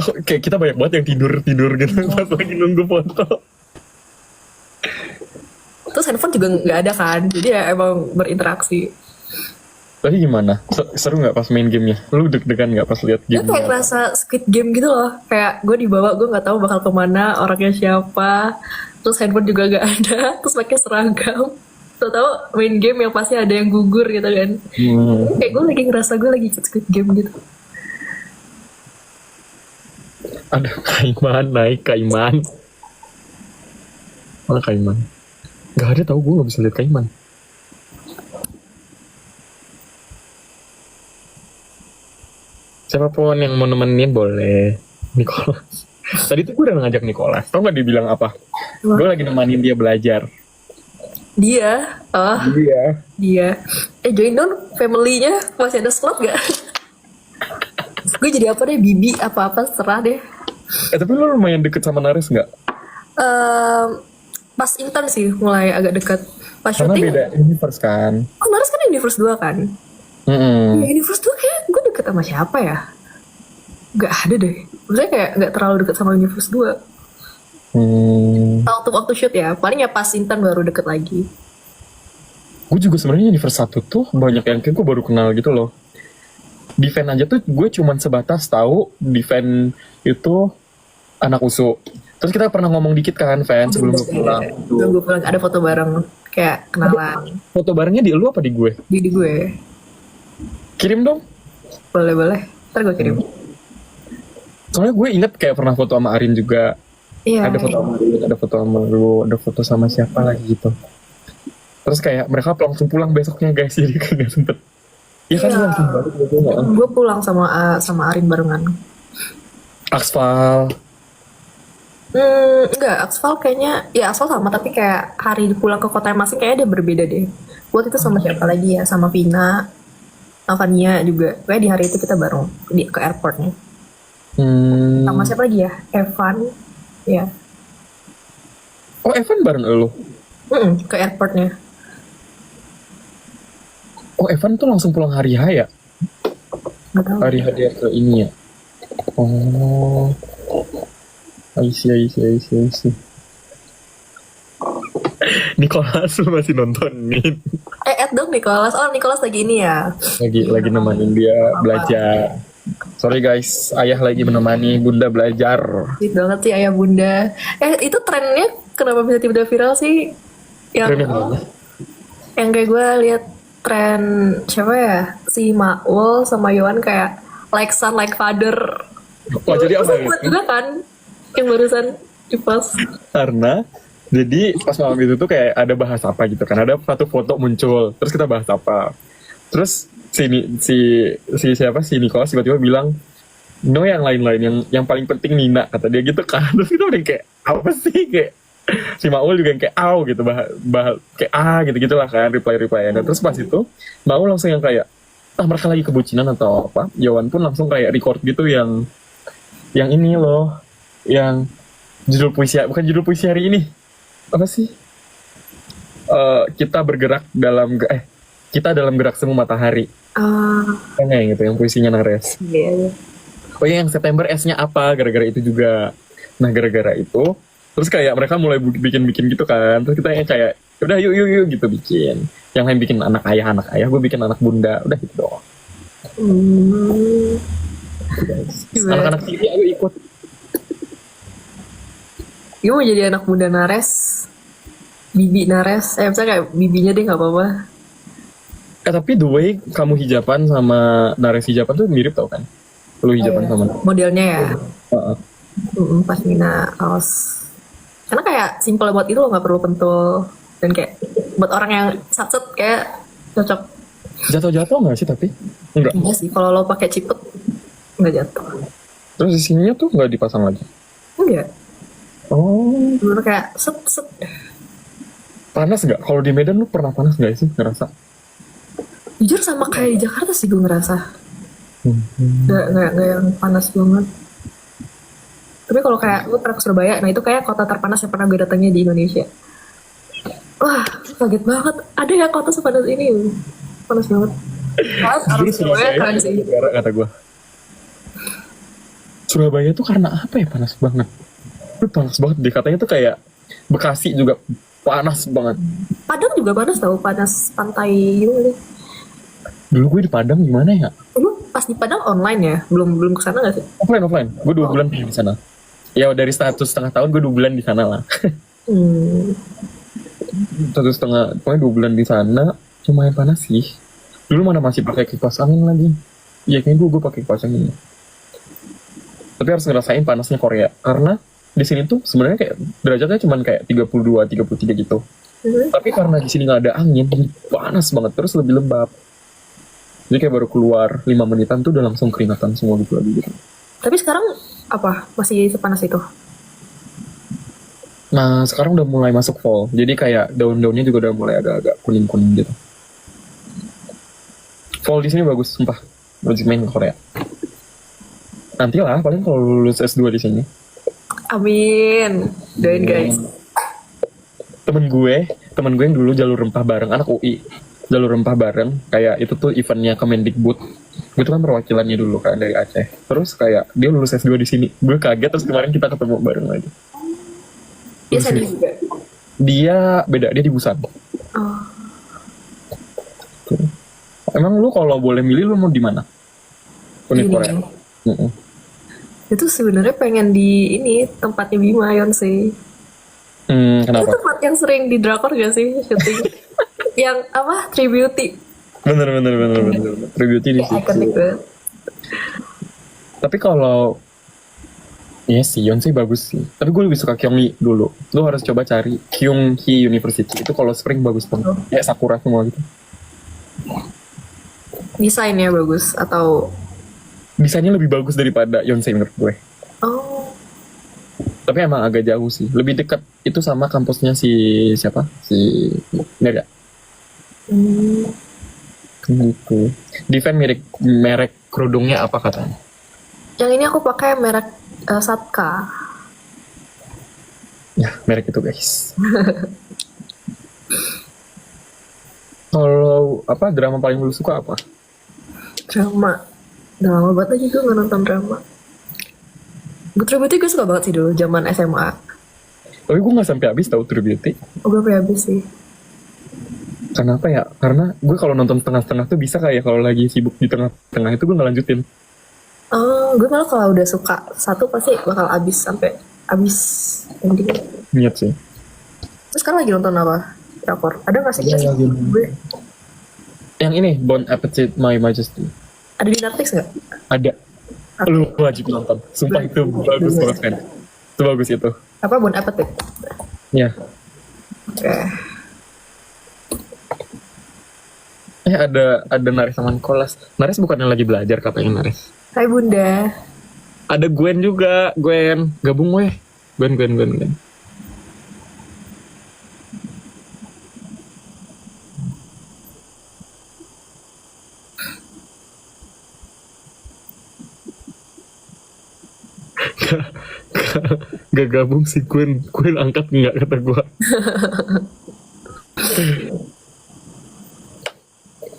Aku kayak kita banyak banget yang tidur gitu pas lagi nunggu foto. Terus handphone juga nggak ada kan, jadi ya emang berinteraksi. Tapi gimana? Seru nggak pas main gamenya? Lu deg-degan nggak pas lihat Gue game? kayak ngerasa Squid Game gitu loh. Kayak gue dibawa, gue nggak tahu bakal kemana, orangnya siapa. Terus handphone juga nggak ada. Terus pakai seragam. Tahu main game yang pasti ada yang gugur gitu kan. Kayak gue lagi ngerasa gue lagi ikut Squid Game gitu. Ada Kaiman. Mana Kaiman? Gak ada tau, gue gak bisa lihat Kaiman. Siapapun yang mau nemenin boleh. Nicholas. Tadi tuh gue udah ngajak Nicholas. Tau gak dia bilang apa? Gue lagi nemanin dia belajar. Dia, oh Iya. dia. Join dong family-nya, masih ada slot gak? Gue jadi apa deh, Bibi apa-apa serah deh. Tapi lu lumayan deket sama Nares nggak? Em, Pas intern sih mulai agak dekat. Pas Karena syuting, beda universe kan. oh Naras kan Universe 2 kan? Mm-mm. Ya, Universe 2 kayak gue deket sama siapa ya? Gak ada deh. Maksudnya kayak gak terlalu deket sama Universe 2. Waktu shoot ya, paling ya pas intern baru deket lagi. Gue juga sebenarnya universe 1 tuh banyak yang kayak gue baru kenal gitu loh. Di fan aja tuh gue cuman sebatas tahu di fan itu anak usu. Terus kita pernah ngomong dikit kan fan sebelum gue pulang. Sebelum gue pulang ada foto bareng, kayak kenalan. Foto barengnya di lu apa di gue? Di gue, Kirim dong. boleh. Ntar gue kirim. Soalnya gue inget kayak pernah foto sama Arin juga. Iya. Ada foto sama Arin, ada foto sama lu, ada foto sama siapa lagi gitu. Terus kayak mereka langsung pulang besoknya guys, jadi kayak gak sempet. Iya kan Iya. lu langsung balik gitu nggak? Gue pulang sama Arin barengan. Aspal. Enggak, Aksval kayaknya, ya Aksval sama, tapi kayak hari pulang ke kota masing kayaknya dia berbeda deh. Waktu itu sama siapa lagi ya? Sama Vina, sama Vania juga. Kayak di hari itu kita bareng ke airportnya. Sama siapa lagi ya? Evan, ya. Oh Evan bareng lu. Ke airportnya. Oh Evan tuh langsung pulang hari H ya? Nggak tahu. Hari H dia ke ini ya? Oh. I see. Nicholas lu masih nontonin. Add dong Nicholas. Oh, Nicholas lagi ini ya. Lagi nemenin dia belajar. Sorry guys, ayah lagi menemani bunda belajar. Sweet banget sih ayah bunda. Itu trennya kenapa bisa tiba-tiba viral sih? Trennya kenapa? Yang kayak gue lihat tren siapa ya? Si Maul sama Yohan kayak like son, like father. Oh jadi apa Terus buat gitu? juga kan? Yang barusan di post. Karena jadi pas malam itu tuh kayak ada bahas apa gitu kan, ada satu foto muncul, terus kita bahas apa, terus si siapa si Nicholas tiba-tiba bilang no yang lain-lain yang paling penting Nina kata dia gitu kan. Terus kita udah kayak apa sih, kayak si Maul juga yang kayak gitu bahas kayak gitu gitulah kan reply-reply-nya. Terus pas itu Maul langsung yang kayak mereka lagi kebucinan atau apa, Yowan pun langsung kayak record gitu yang ini loh, yang judul puisi, bukan judul puisi hari ini, apa sih, kita bergerak dalam kita dalam gerak semu matahari. Yang gitu, yang puisinya Nares. Iya. Oh iya, yang September S-nya apa, gara-gara itu juga. Nah gara-gara itu terus kayak mereka mulai bikin gitu kan, terus kita yang kayak udah yuk gitu bikin, yang lain bikin anak ayah, gue bikin anak bunda, udah gitu doang. Gitu, guys. Anak-anak TV ayo ikut. Gue mau jadi anak muda Nares, Bibi Nares. Misalnya kayak bibinya deh nggak apa-apa. Tapi the way kamu hijaban sama Nares hijaban tuh mirip tau kan? Lu hijaban sama Modelnya ya. Heeh. Pas Mina kaos. Karena kayak simple buat itu loh, nggak perlu pentul. Dan kayak buat orang yang satset kayak cocok. Jatuh-jatuh nggak sih tapi? Enggak. Iya sih, kalau lo pakai ciput nggak jatuh. Terus di sininya tuh nggak dipasang lagi. Enggak. Oh, Bener kayak set. panas nggak? Kalau di Medan lu pernah panas nggak sih ngerasa? Jujur sama kayak di Jakarta sih gue ngerasa. Nggak yang panas banget. Tapi kalau kayak gue pernah ke Surabaya, nah itu kayak kota terpanas yang pernah gue datangnya di Indonesia. Wah, kaget banget. Ada ya kota sepanas ini. Panas banget. Harus Surabaya kan sih. Negara kata gue. Surabaya tuh karena apa ya panas banget? Itu panas banget deh, katanya tuh kayak Bekasi juga panas banget. Padang juga panas tau, panas pantai gitu deh. Dulu gue di Padang gimana ya? Lu pas di Padang online ya? Belum kesana gak sih? Offline. Gue 2 bulan di sana. Ya dari 1,5 tahun gue 2 bulan di sana lah. 1,5, pokoknya 2 bulan di sana, lumayan panas sih. Dulu mana masih pakai kipas angin lagi. Iya kayaknya gue pakai kipas angin. Tapi harus ngerasain panasnya Korea, karena di sini tuh sebenarnya kayak derajatnya cuman kayak 32, 33 gitu. Tapi karena di sini nggak ada angin, panas banget, terus lebih lembab. Jadi kayak baru keluar 5 menitan tuh udah langsung keringatan semua gitu lagi gitu. Tapi sekarang apa? Masih sepanas itu? Nah, sekarang udah mulai masuk fall. Jadi kayak daun-daunnya juga udah mulai agak-agak kuning-kuning gitu. Fall di sini bagus, sumpah. Wajib main ke Korea. Nanti lah, paling kalau lulus S2 di sini. Amin. Doain guys. Temen gue yang dulu jalur rempah bareng, anak UI. Jalur rempah bareng, kayak itu tuh eventnya Kemendikbud. Gue tuh kan perwakilannya dulu kan dari Aceh. Terus kayak dia lulus S2 di sini. Gue kaget, terus kemarin kita ketemu bareng lagi. Iya sedih juga. Dia beda, dia di Busan. Oh. Emang lu kalau boleh milih lu mau di mana? Univ Gini. Korea. Mm-mm. Itu sebenarnya pengen di ini tempatnya Bima Yonsei. Itu Kenapa? tempat yang sering di drakor gak sih syuting? Yang apa? Tribute. Bener. Tribute di Kayak ikonik situ. banget. Tapi kalau iya sih, Yonsei bagus sih. Tapi gue lebih suka Kyunghee dulu. Lu harus coba cari Kyunghee University. Itu kalau spring bagus banget. Kayak Sakura semua gitu. Desainnya bagus atau Desainnya lebih bagus daripada Yonsei menurut gue. oh Tapi emang agak jauh sih. Lebih dekat itu sama kampusnya si siapa? Si Nerya. hmm, Gitu. Divan merek kerudungnya apa katanya? yang ini aku pakai merek Satka. Ya, merek itu guys. Kalau apa drama paling lu suka apa? Drama. Udah lama banget aja gue gak nonton drama. Good Tribute gue suka banget sih dulu zaman SMA. Tapi gue nggak sampai habis tahu True Beauty. Oh, gue sampai habis sih. Kenapa ya? Karena gue kalau nonton setengah-setengah tuh bisa kayak kalau lagi sibuk di tengah-tengah itu gue nggak lanjutin. Oh, gue malah kalau udah suka satu pasti bakal habis sampai habis ending. Niat sih. Terus sekarang lagi nonton apa? Drakor. Ada nggak sih? Iya, lagi. Gue Yang ini Bon Appetit My Majesty. ada di Netflix nggak? Ada. Lu wajib nonton. Sumpah itu bagus banget kan. Itu bagus itu. Apa Bon Appetit? Ya. Oke. Ada Nares sama Nicholas. Nares bukannya lagi belajar katanya Nares. Hai Bunda. Ada Gwen juga. Gwen. Gabung weh. Gwen. Gak gabung sih Gwen angkat nggak kata gue.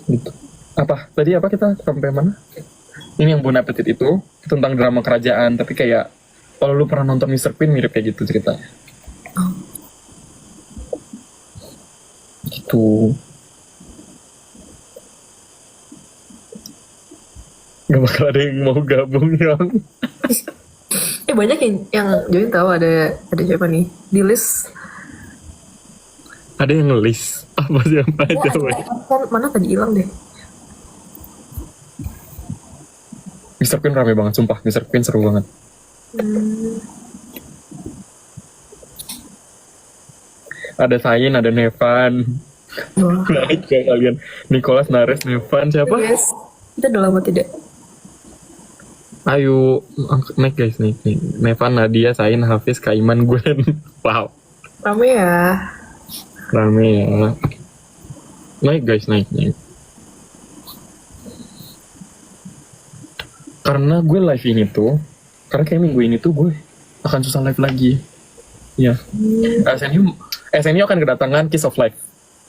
Gitu. Tadi apa kita sampai mana? Ini yang Bon Appetit itu tentang drama kerajaan, tapi kayak kalau lu pernah nonton Mr. Queen mirip kayak gitu ceritanya. Gitu. Gak bakal ada yang mau gabung yang Banyak yang join tahu ada siapa nih di list. ada yang ngelis apa sih yang aja weh. Kan mana tadi hilang deh. Mr. Queen rame banget sumpah. Mr. Queen seru banget. Ada Sain, ada Nevan. Wah. Naik kayak kalian. Nicholas, Nares, Nevan, siapa? Yes. Kita udah lama tidak. Ayo naik guys, naik. Nevan, Nadia, Sain, Hafiz, Kaiman, Gwen. Wow, Rame ya. rame ya. Naik guys, naik. Karena gue live ini tuh, karena kayak minggu ini tuh gue akan susah live lagi. Ya. SNU akan kedatangan Kiss of Life.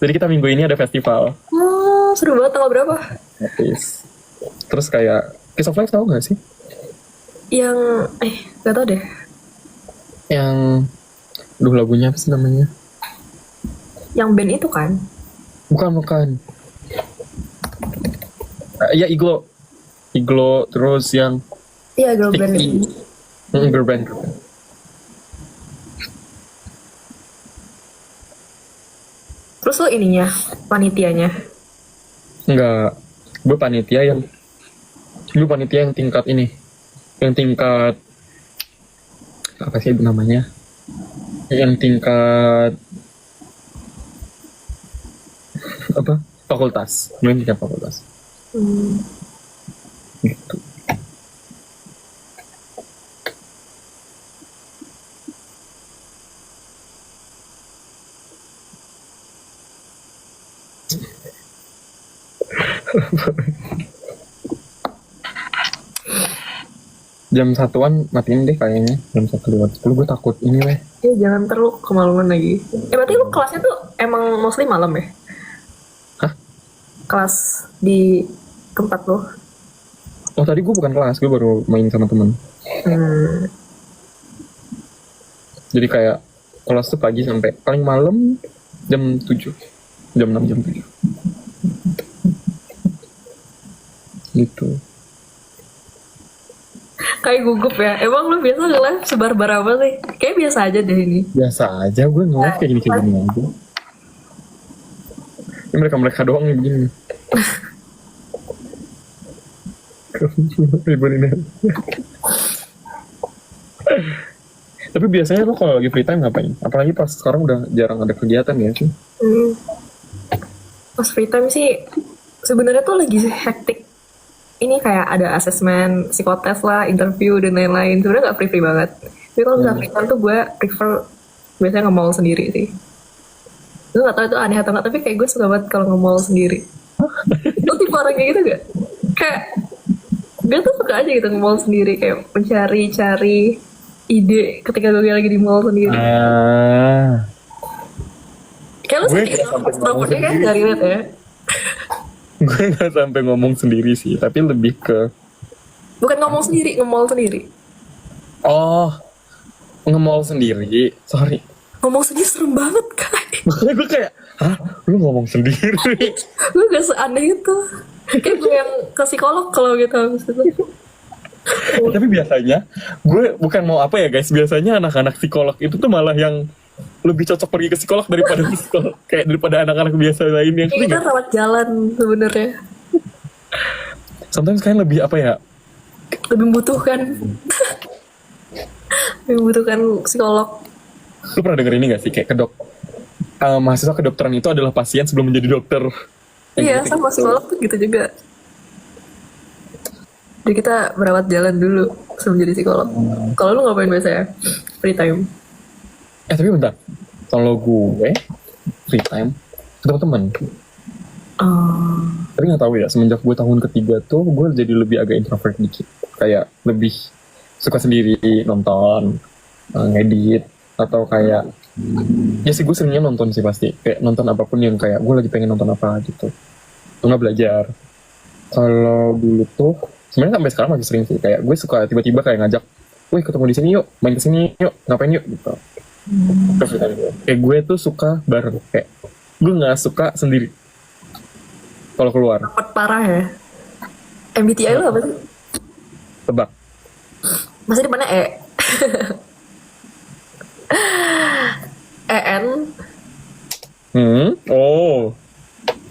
Jadi kita minggu ini ada festival. Oh, seru banget. Tanggal berapa? Hafiz. Terus kayak Kiss of Life tau gak sih? Yang gak tau deh. Yang lagunya apa sih namanya? Yang band itu kan? Bukan. Ya Iglo terus yang Iya, girl band. girl band. Terus lo ininya, panitianya. Enggak, gue panitia yang tingkat ini, yang tingkat apa sih namanya? Yang tingkat apa? Fakultas, gue yang tingkat fakultas. Gitu. Jam 1-an matiin deh kayaknya. Jam 1:10 gue takut ini weh. Ya jangan terlalu kemalaman lagi. Berarti lu kelasnya tuh emang mostly malam ya? Hah? Kelas di tempat lu? Oh tadi gue bukan kelas, gue baru main sama temen. Jadi kayak kelas tuh pagi sampai paling malam jam 7. Jam 6, jam 7. Gitu. Kayak gugup ya. Emang lu biasa nge-live sebar-bar apa sih? Kayak biasa aja deh ini. Biasa aja gue nge-live kayak gini aja. Ini mereka doang nih begini. Ributin ya. Tapi biasanya lo kalau lagi free time ngapain? Apalagi pas sekarang udah jarang ada kegiatan ya sih. Pas free time sih sebenarnya tuh lagi hektik. Ini kayak ada asesmen, psikotes lah, interview dan lain-lain. Sebenarnya nggak free banget. Tapi kalau nggak free time tuh gue prefer biasanya nge-mall sendiri sih. Gue nggak tahu itu aneh atau nggak, tapi kayak gue suka banget kalau nge-mall sendiri. Lo tipe orang kayak gitu gak? Kayak gue tuh suka aja gitu nge-mall sendiri, kayak mencari-cari ide ketika gue lagi di mall sendiri. Kayak lo sih extrovertnya kan dari net ya. Gue gak sampai ngomong sendiri sih, tapi lebih ke bukan ngomong sendiri, nge-mall sendiri. Oh, nge-mall sendiri. Sorry. Ngomong sendiri serem banget kan. Makanya gue kayak, hah? Lu ngomong sendiri? Gue gak seaneh itu. Kayak gue yang ke psikolog kalau gitu habis itu. Tapi biasanya, gue bukan mau apa ya guys, biasanya anak-anak psikolog itu tuh malah yang lebih cocok pergi ke psikolog daripada psikolog, kayak daripada anak-anak biasa lain yang kita rawat jalan sebenarnya. Sometimes kalian lebih apa ya? Lebih membutuhkan psikolog. Lu pernah denger ini gak sih kayak mahasiswa kedokteran itu adalah pasien sebelum menjadi dokter? Iya, sama psikolog tuh gitu juga. Jadi kita merawat jalan dulu sebelum jadi psikolog. Kalau lu ngapain biasanya free time? Tapi bentar, kalau gue free time ketemu teman. Tapi nggak tahu ya, semenjak gue tahun ketiga tuh gue jadi lebih agak introvert dikit, kayak lebih suka sendiri nonton, ngedit, atau kayak ya sih gue seringnya nonton sih pasti, kayak nonton apapun yang kayak gue lagi pengen nonton apa gitu, nggak belajar. Kalau dulu tuh sebenarnya sampai sekarang masih sering sih, kayak gue suka tiba-tiba kayak ngajak, wih ketemu di sini yuk, main kesini yuk, ngapain yuk gitu. Kayak gue tuh suka bareng, kayak gue nggak suka sendiri kalau keluar. Dapat parah ya. MBTI lu apa sih? Tebak. Masih depannya E. EN. Oh.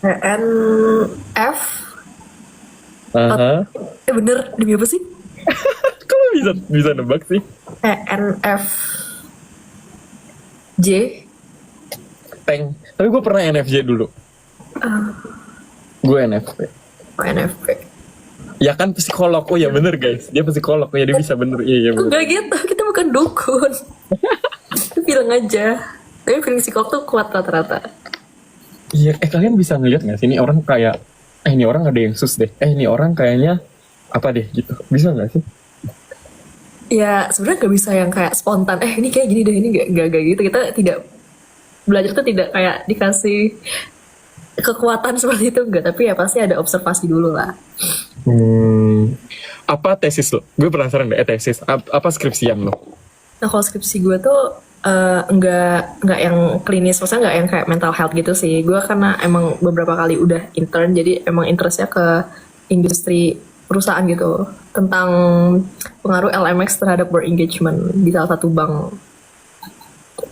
ENF. Bener, demi apa sih? Kalau bisa nebak sih. ENF J. Tank. Tapi gue pernah NFJ dulu. Gue NFP. NFP. Ya kan psikolog. Oh ya bener guys. Dia psikolog. Ya dia bisa bener. Iya bener. Enggak gitu. Kita bukan dukun. Itu bilang aja. Tapi feeling psikolog tuh kuat rata-rata. Iya. Kalian bisa ngeliat gak sih? Ini orang kayak ini orang ada yang sus deh. Ini orang kayaknya apa deh gitu. Bisa gak sih? Ya sebenarnya gak bisa yang kayak spontan. Ini kayak gini deh. Ini gak gitu. Kita tidak belajar tuh tidak kayak dikasih kekuatan seperti itu, enggak. Tapi ya pasti ada observasi dulu lah. Apa tesis lo? Gue penasaran deh. Tesis apa skripsian lo? Nah kalau skripsi gue tuh enggak yang klinis, maksudnya enggak yang kayak mental health gitu sih. Gue karena emang beberapa kali udah intern, jadi emang interestnya ke industri perusahaan gitu, tentang pengaruh LMX terhadap work engagement di salah satu bank.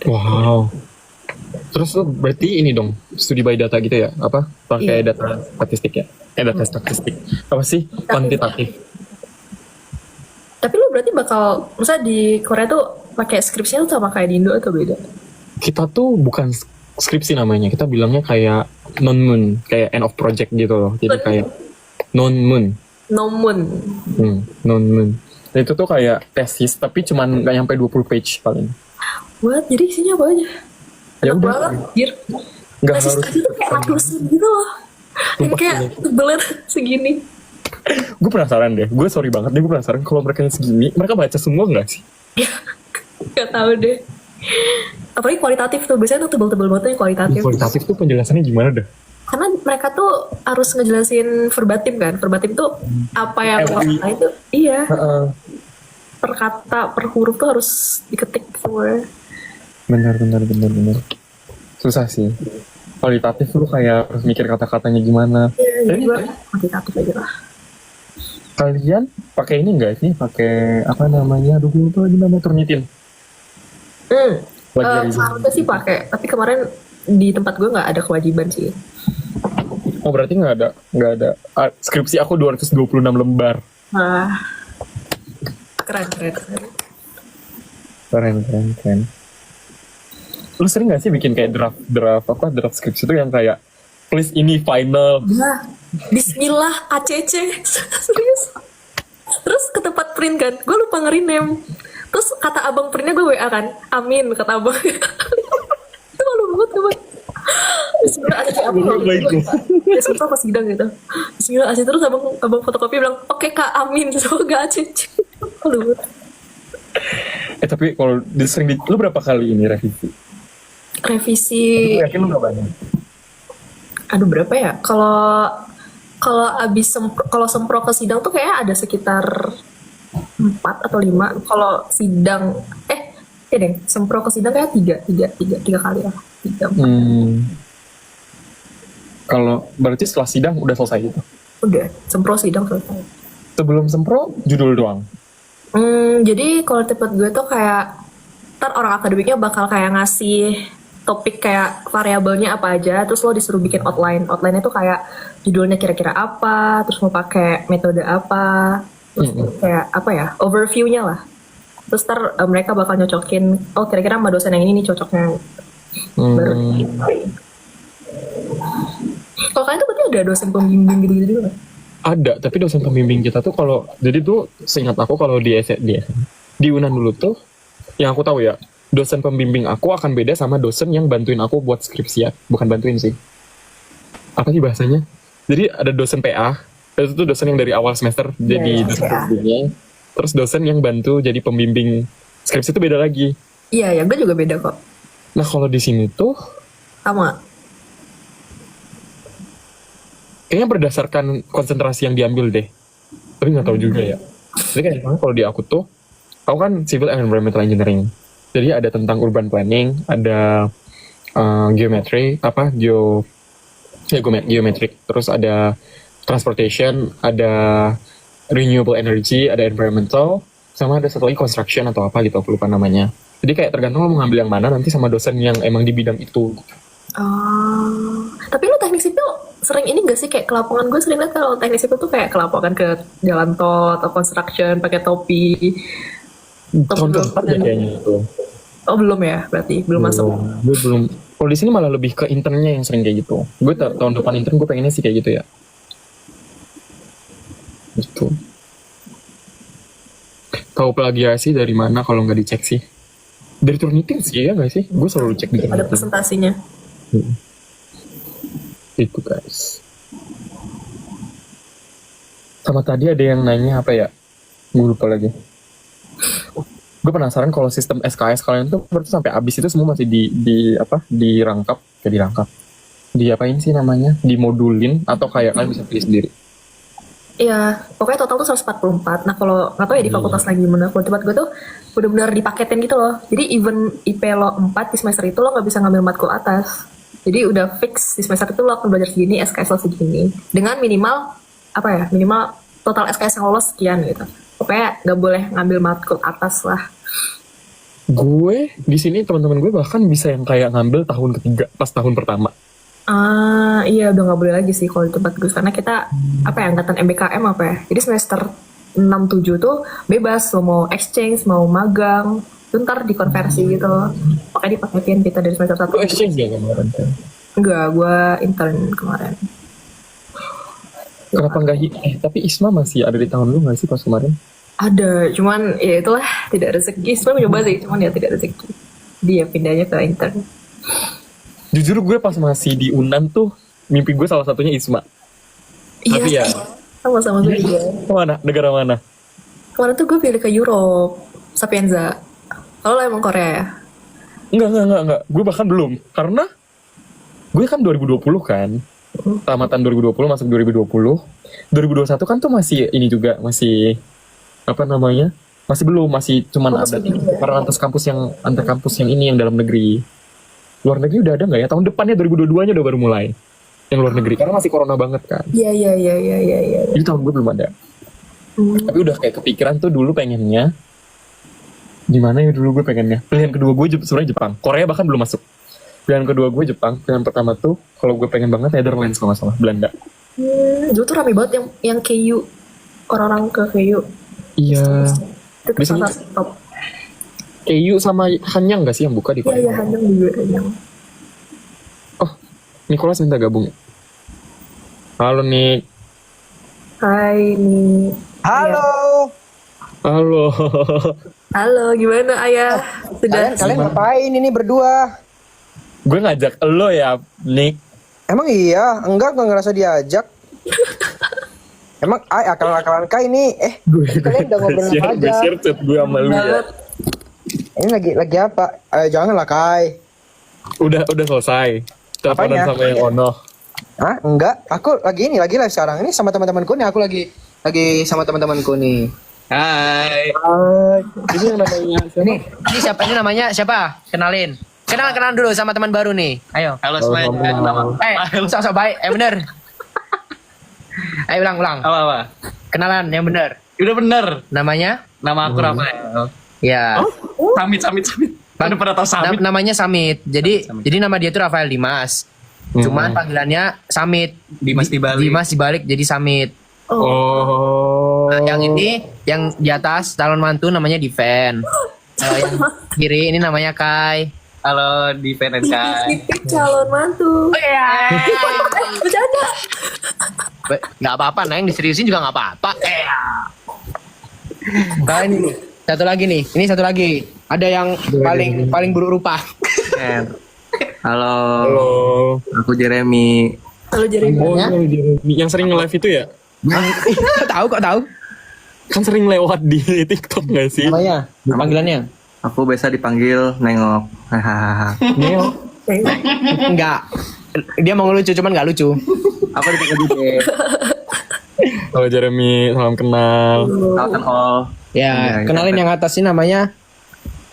Wow. Terus lo berarti ini dong, studi by data gitu ya? Apa? Pakai data statistik ya? Data statistik. Apa sih? Kuantitatif. Tapi lo berarti bakal, misalnya di Korea tuh pakai skripsinya tuh sama kayak di Indo atau beda? Kita tuh bukan skripsi namanya, kita bilangnya kayak non-moon, kayak end of project gitu loh. Jadi kayak non-moon. Non-moon. Non-moon. Dan itu tuh kayak tesis, tapi cuman gak nyampe 20 page paling. What? Jadi isinya apa aja? Ya udah. Banget, Nggak tesis harus aja tuh kayak ratusan gitu loh. Yang sumpah kayak ini. tebelan segini. Gue penasaran deh, gue sorry banget deh, gue penasaran kalau mereka yang segini, mereka baca semua nggak sih? Gak tahu deh. Apalagi kualitatif tuh, biasanya tuh tebel-tebel banget yang kualitatif. Kualitatif tuh penjelasannya gimana dah? Karena mereka tuh harus ngejelasin verbatim kan. Verbatim tuh apa yang lo MUI. kata itu. Iya. Heeh. Per kata, per huruf tuh harus diketik semua. Benar. Susah sih. Kualitatif lu kayak harus mikir kata-katanya gimana. Iya, jadi Tapi gue kuantitatif aja lah. kalian pakai ini nggak sih? Pakai apa namanya? Aduh, gue lupa lagi namanya, Turnitin. Plagiarism. Seharusnya sih pakai, tapi kemarin di tempat gue nggak ada kewajiban sih. Oh, berarti nggak ada. Skripsi aku 226 lembar. Nah, keren. Keren. Lu sering gak sih bikin kayak draft skripsi itu yang kayak please ini final. Nah, Bismillah ACC serius. Terus ke tempat print kan, gue lupa nge-rename. Terus kata abang printnya gue WA kan, amin kata abang. Itu malu banget teman. Bismillah ACC apa? Ya sumpah pas sidang gitu. Bismillah ACC terus abang fotokopi bilang oke kak amin semoga ACC. Malu banget. Tapi kalau lu berapa kali ini revisi? Revisi. Aku yakin lu gak banyak. Aduh berapa ya? Kalau abis kalau sempro ke sidang tuh kayak ada sekitar 4 atau 5. Kalau sidang ya deh, sempro ke sidang kayak 3 kali ya. 3, 4. Kalau berarti setelah sidang udah selesai gitu. Udah, sempro sidang selesai. Sebelum sempro judul doang. Jadi kalau tempat gue tuh kayak ntar orang akademiknya bakal kayak ngasih topik kayak variabelnya apa aja, terus lo disuruh bikin outline. Outline-nya tuh kayak judulnya kira-kira apa, terus mau pakai metode apa, terus kayak apa ya, overview-nya lah. Terus ntar mereka bakal nyocokin, oh kira-kira sama dosen yang ini nih cocoknya. Baru. Kalau kalian tuh berarti ada dosen pembimbing gitu-gitu juga nggak? Ada, tapi dosen pembimbing kita tuh kalau jadi tuh seingat aku kalau di Unan dulu tuh yang aku tahu ya, dosen pembimbing aku akan beda sama dosen yang bantuin aku buat skripsi ya. Bukan bantuin sih. Apa sih bahasanya? Jadi ada dosen PA, itu tuh dosen yang dari awal semester jadi dosen pembimbingnya. Terus dosen yang bantu jadi pembimbing skripsi itu beda lagi. Iya, ya gue juga beda kok. Nah kalau di sini tuh Sama. kayaknya berdasarkan konsentrasi yang diambil deh. Tapi nggak tahu juga ya. Jadi kayak misalnya kalau di aku kan civil and environmental engineering. Jadi ada tentang urban planning, ada geometry, geometric, terus ada transportation, ada renewable energy, ada environmental, sama ada satu lagi construction atau apa gitu, aku lupa namanya. Jadi kayak tergantung lo mau ngambil yang mana nanti sama dosen yang emang di bidang itu. Tapi lu teknik sipil sering ini gak sih kayak ke Lapangan? Gue sering liat kalau teknik sipil tuh kayak ke Lapangan ke jalan tol atau construction pakai topi. Tahun keempat ya kayaknya itu. Oh belum ya, berarti belum masuk. Gue belum. Kalau di sini malah lebih ke internnya yang sering kayak gitu. Gue tahun depan intern gue pengennya sih kayak gitu ya. Gitu. Tahu plagiasi dari mana kalau nggak dicek sih? Dari Turnitin sih ya nggak sih? Gue selalu cek di Ada Turnitin. presentasinya. Itu guys. Sama tadi ada yang nanya apa ya? Gue lupa lagi. Gue penasaran kalau sistem SKS kalian tuh berarti sampai habis itu semua masih dirangkap. Diapain sih namanya? Dimodulin atau kayak kalian bisa pilih sendiri? Iya, pokoknya total tuh 144. Nah kalau nggak tahu ya di fakultas lagi gimana. Kalau tempat gue tuh benar-benar dipaketin gitu loh. Jadi even IP lo 4 di semester itu lo nggak bisa ngambil matkul atas. Jadi udah fix di semester itu lo akan belajar segini, SKS lo segini. Dengan minimal minimal total SKS yang lolos sekian gitu. Pokoknya nggak boleh ngambil matkul atas lah. Gue di sini teman-teman gue bahkan bisa yang kayak ngambil tahun ketiga pas tahun pertama. Iya udah nggak boleh lagi sih kalau di tempat gue karena kita angkatan MBKM jadi semester 6-7 tuh bebas lo mau exchange mau magang itu ntar dikonversi gitu makanya dipaketin kita dari semester 1. Gue exchange ya kemarin kan? Enggak, gue intern kemarin. Kenapa nggak tapi Isma masih ada di tahun lu nggak sih pas kemarin? Ada, cuman ya itulah tidak rezeki. Sebenarnya mencoba sih, cuman ya tidak rezeki. Dia pindahnya ke intern. Jujur gue pas masih di Unan tuh mimpi gue salah satunya Isma. Tapi ya, Sama-sama gue juga. mana? Negara mana? Kemarin tuh gue pilih ke Europe, Sapienza. Kalau lo emang Korea ya? Enggak. Gue bahkan belum. Karena gue kan 2020 kan. Tamatan 2020 masuk 2020. 2021 kan tuh masih ini juga. Masih, apa namanya? Masih belum. Masih cuman ada karena antar kampus yang ini yang dalam negeri. Luar negeri udah ada nggak ya? Tahun depannya 2022-nya udah baru mulai. Yang luar negeri. Karena masih corona banget kan. Iya. Jadi tahun gue belum ada. Tapi udah kayak kepikiran tuh dulu pengennya. Gimana ya dulu gue pengennya. Pilihan kedua gue sebenarnya Jepang. Korea bahkan belum masuk. Pilihan kedua gue Jepang. Pilihan pertama tuh kalau gue pengen banget Netherlands kalau nggak salah. Belanda. Dulu tuh rame banget yang KU. Orang-orang ke KU. Iya. Itu tuh Biasanya- salah satu top. KU sama Hanyang gak sih yang buka di Korea? Iya, Hanyang juga. Hanyang. Oh, Nicholas minta gabung. Halo Nick. Hai, nih. Halo. Halo. Halo, gimana ayah? Sudah? Kalian ngapain ini berdua? Gue ngajak lo ya, Nick. Emang iya? Enggak ngerasa diajak. Emang akalan-akalan Kai ini kalian udah ngobrol apa Gue aja? share chat gue sama lu ya. Ini lagi apa? Ayo janganlah Kai. Udah selesai. Teleponan Apanya? sama yang Ono. Hah? Enggak. Aku lagi live sekarang. Ini sama teman-temanku nih. Aku lagi sama teman-temanku nih. Hai. Hai. Ini yang namanya siapa? Ini siapa? Ini namanya siapa? Kenalin. Kenalan dulu sama teman baru nih. Ayo. Halo semuanya. Nama Sok baik. Bener. Ayo ulang. apa? Kenalan yang bener. Udah bener. Namanya? Nama aku Rafael. Ya. Samit. Pada tahu Samit? Namanya Samit. Jadi nama dia tuh Rafael Dimas. Cuman panggilannya Samit. Dimas dibalik. Dimas dibalik jadi Samit. Oh. Nah, yang ini yang di atas calon mantu namanya Diven. Yang kiri ini namanya Kai. Halo di Kai. Tipik calon mantu. Bercanda. Nggak apa-apa, nah yang diseriusin juga nggak apa-apa. Nah ini nih, satu lagi nih. Ini satu lagi. Ada yang paling buruk rupa. Halo. Halo. Aku Jeremy. Halo Jeremy. Oh, Jeremy. Yang sering nge-live itu ya? Kok tahu? Kan sering lewat di TikTok gak sih? Namanya, panggilannya? Aku biasa dipanggil Nengok. Hahaha. Neo. Enggak. Dia mau ngelucu, cuman nggak lucu. Aku dipanggil Bude. Halo Jeremy, salam kenal. Kalkan all. Ya, Iya, kenalin yang atas ini namanya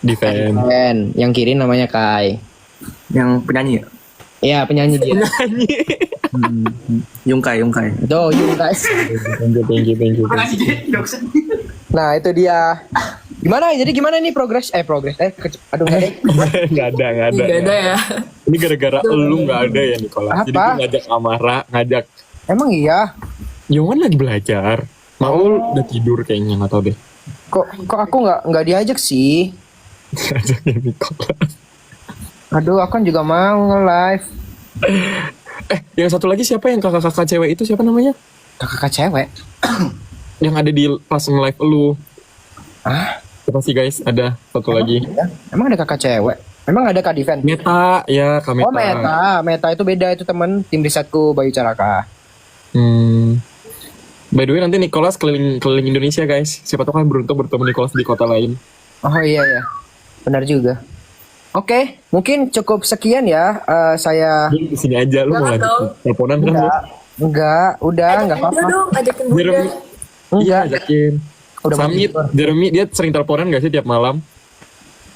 Diven. Ben, yang kiri namanya Kai. Yang penyanyi ya? Iya, penyanyi dia. Yungkai. Tuh, you guys. Thank you. Nah itu dia. Gimana? Jadi gimana nih progres? Aduh, nggak ada. Nggak ada. Gak ada ya. Ini gara-gara lu nggak ada ya Nicholas. Jadi Apa? gue ngajak Amara, ngajak Emang iya? Yohan lagi belajar. Maul udah tidur kayaknya, nggak tahu deh. Kok aku nggak diajak sih? Ngajaknya Nicholas. Aduh, aku kan juga mau nge-live. Yang satu lagi siapa yang kakak-kakak cewek itu siapa namanya? Kakak cewek. Yang ada di pas nge-live lu. Ah, Siapa sih guys? Ada satu lagi. emang ada kakak cewek? Emang ada Kak Diven? Meta, ya Kak Meta. Oh Meta itu beda, itu temen tim risetku Bayu Caraka. By the way nanti Nicholas keliling Indonesia guys. Siapa tahu kan beruntung bertemu Nicholas di kota lain. Oh iya ya, benar juga. Oke, mungkin cukup sekian ya. Saya Di sini aja lu mau Jangan ngajak dong. teleponan kan lu? enggak, udah nggak Udah apa-apa. dong, ajakin Bunda. Jeremy. Iya, Enggak, ajakin. Udah Samit, Jeremy dia sering teleponan gak sih tiap malam?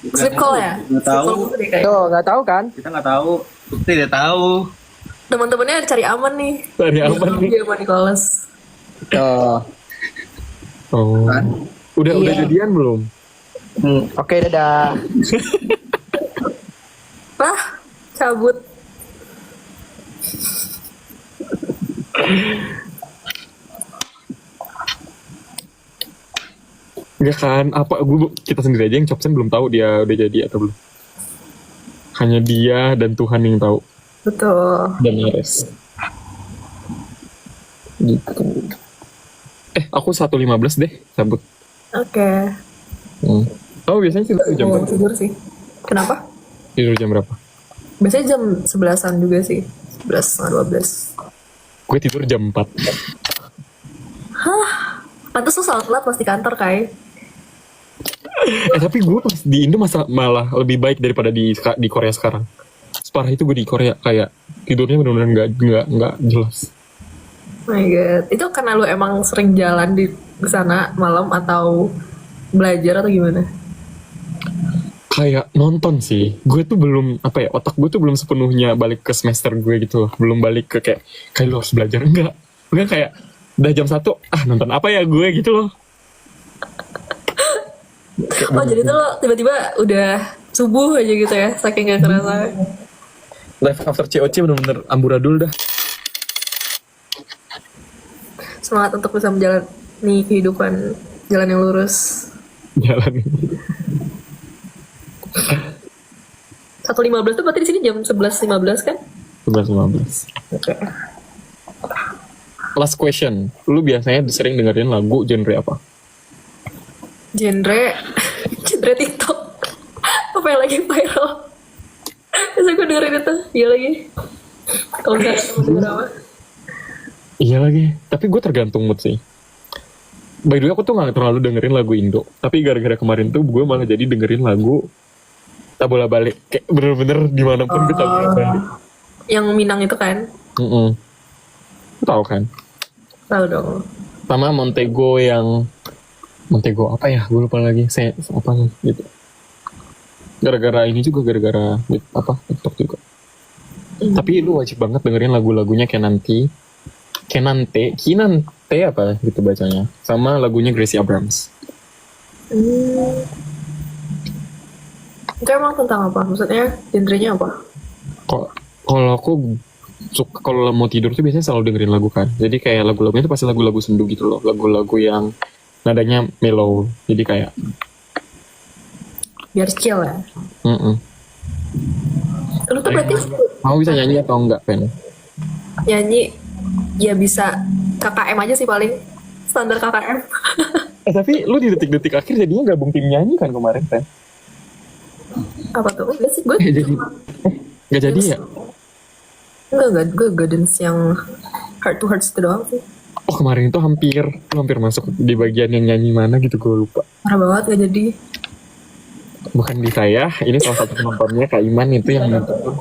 Sleep call ya? Nggak tahu. Sleep call deh kayak. tuh nggak tahu kan? Kita nggak tahu. Tidak tahu. Teman-temannya cari aman nih. Cari aman nih. Dia sama Nicholas. Tuh, Oh. Udah jadian belum? oke dadah. Lah, cabut. Enggak kan? Apa kita sendiri aja yang Chopsen belum tahu dia udah jadi atau belum. Hanya dia dan Tuhan yang tahu. Betul. Dan Yeres. Gitu. Aku 1.15 deh cabut. Oke. Oh biasanya sih jam Mau berapa? tidur sih. Kenapa? Tidur jam berapa? Biasanya jam 11-an juga sih. 11 setengah 12. Gue tidur jam 4. Pantes lu selalu telat pas di kantor, Kai. Tapi gue pas di Indo malah lebih baik daripada di Korea sekarang. Separah itu gue di Korea kayak tidurnya benar-benar nggak jelas. Oh my god. Itu karena lu emang sering jalan di sana malam atau belajar atau gimana? Kayak nonton sih. Gue tuh belum otak gue tuh belum sepenuhnya balik ke semester gue gitu loh. Belum balik ke kayak lu harus belajar enggak kayak udah jam 1 nonton apa ya gue gitu loh. Oh jadi tuh lo tiba-tiba udah subuh aja gitu ya, saking gak kerasa. Life after COC bener-bener amburadul dah. Semangat untuk bisa menjalani kehidupan jalan yang lurus. Jalan. 1.15 tuh berarti di sini jam 11.15 kan? 11.15. Oke. Last question. Lu biasanya sering dengerin lagu genre apa? Genre TikTok. Apa yang lagi viral? Biasa gue dengerin itu. Iya lagi. Kalau enggak, denger apa? Iya lagi. Tapi gue tergantung mood sih. By the way, aku tuh gak terlalu dengerin lagu Indo. Tapi gara-gara kemarin tuh gue malah jadi dengerin lagu tak bola balik. Kayak bener-bener dimanapun gue tak bola balik. Yang Minang itu kan? Lu tahu kan? Tahu dong. Sama Montego apa ya? Gue lupa lagi. Apa gitu. Gara-gara ini juga gara-gara TikTok juga. Tapi lu wajib banget dengerin lagu-lagunya Kinante apa gitu bacanya. Sama lagunya Gracie Abrams. Itu emang tentang apa? Maksudnya genrenya apa? Kalau aku suka kalau mau tidur tuh biasanya selalu dengerin lagu kan. Jadi kayak lagu-lagunya tuh pasti lagu-lagu sendu gitu loh. Lagu-lagu yang nadanya mellow. Jadi kayak Biar chill ya. Lu tuh berarti mau bisa nyanyi atau enggak, Pen? nyanyi ya bisa KKM aja sih paling. Standar KKM. Tapi lu di detik-detik akhir jadinya gabung tim nyanyi kan kemarin, Pen? Apa tuh? Enggak sih, gue Gak jadi ya? Enggak, gue gak dance yang heart to heart itu doang sih. Oh kemarin itu lu hampir masuk di bagian yang nyanyi mana gitu, gue lupa. Parah banget gak jadi. Bukan di saya, ini salah satu penontonnya Kak Iman itu yang nonton.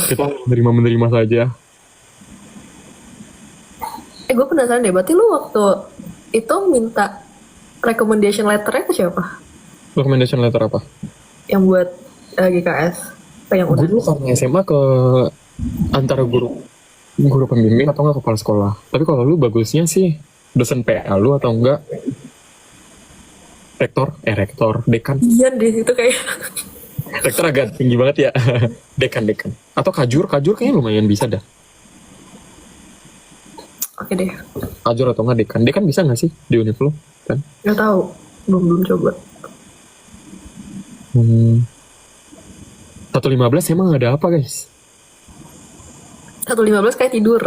Kita menerima saja. Gue penasaran deh, berarti lu waktu itu minta recommendation letternya ke siapa? Recommendation letter apa? Yang buat GKS? Apa yang udah? Gue dulu karena SMA ke antara guru pembimbing atau enggak kepala sekolah. Tapi kalau lu bagusnya sih dosen PA lu atau enggak rektor, dekan. Iya deh, itu kayak Rektor agak tinggi banget ya. Dekan. Atau kajur kayaknya lumayan bisa dah. oke deh. Kajur atau enggak dekan. Dekan bisa nggak sih di univ lu? Kan? Gak tahu, belum coba. 1.15 emang ada apa guys? 1.15 kayak tidur.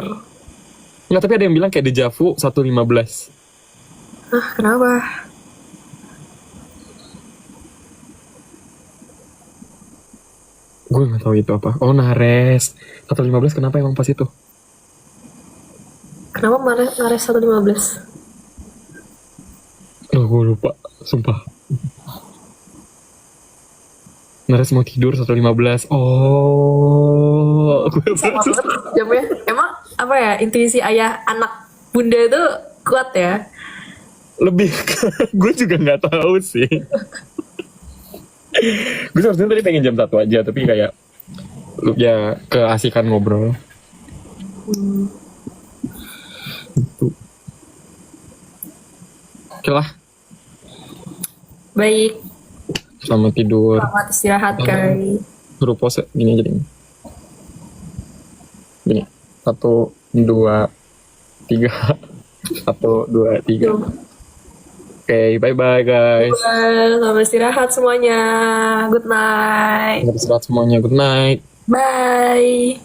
Enggak, tapi ada yang bilang kayak dejavu 1.15. Kenapa? Gue nggak tahu itu apa. Oh Nares 1.15 kenapa emang pas itu? Kenapa ngares 1.15? Oh gue lupa, sumpah. Nares mau tidur 1.15. Oh, Sama banget jamnya. Emang apa ya, intuisi ayah anak bunda itu kuat ya? lebih gue juga nggak tahu sih. Gue sebenarnya tadi pengen jam 1 aja, tapi kayak ya keasikan ngobrol. Gitu. Oke lah, Baik, selamat tidur. selamat istirahat Kai. Suruh pose gini aja deh. Gini, 1, 2, 3. 1, 2, 3. Oke, bye-bye guys. Selamat istirahat semuanya. Good night. Selamat istirahat semuanya. Good night. Bye.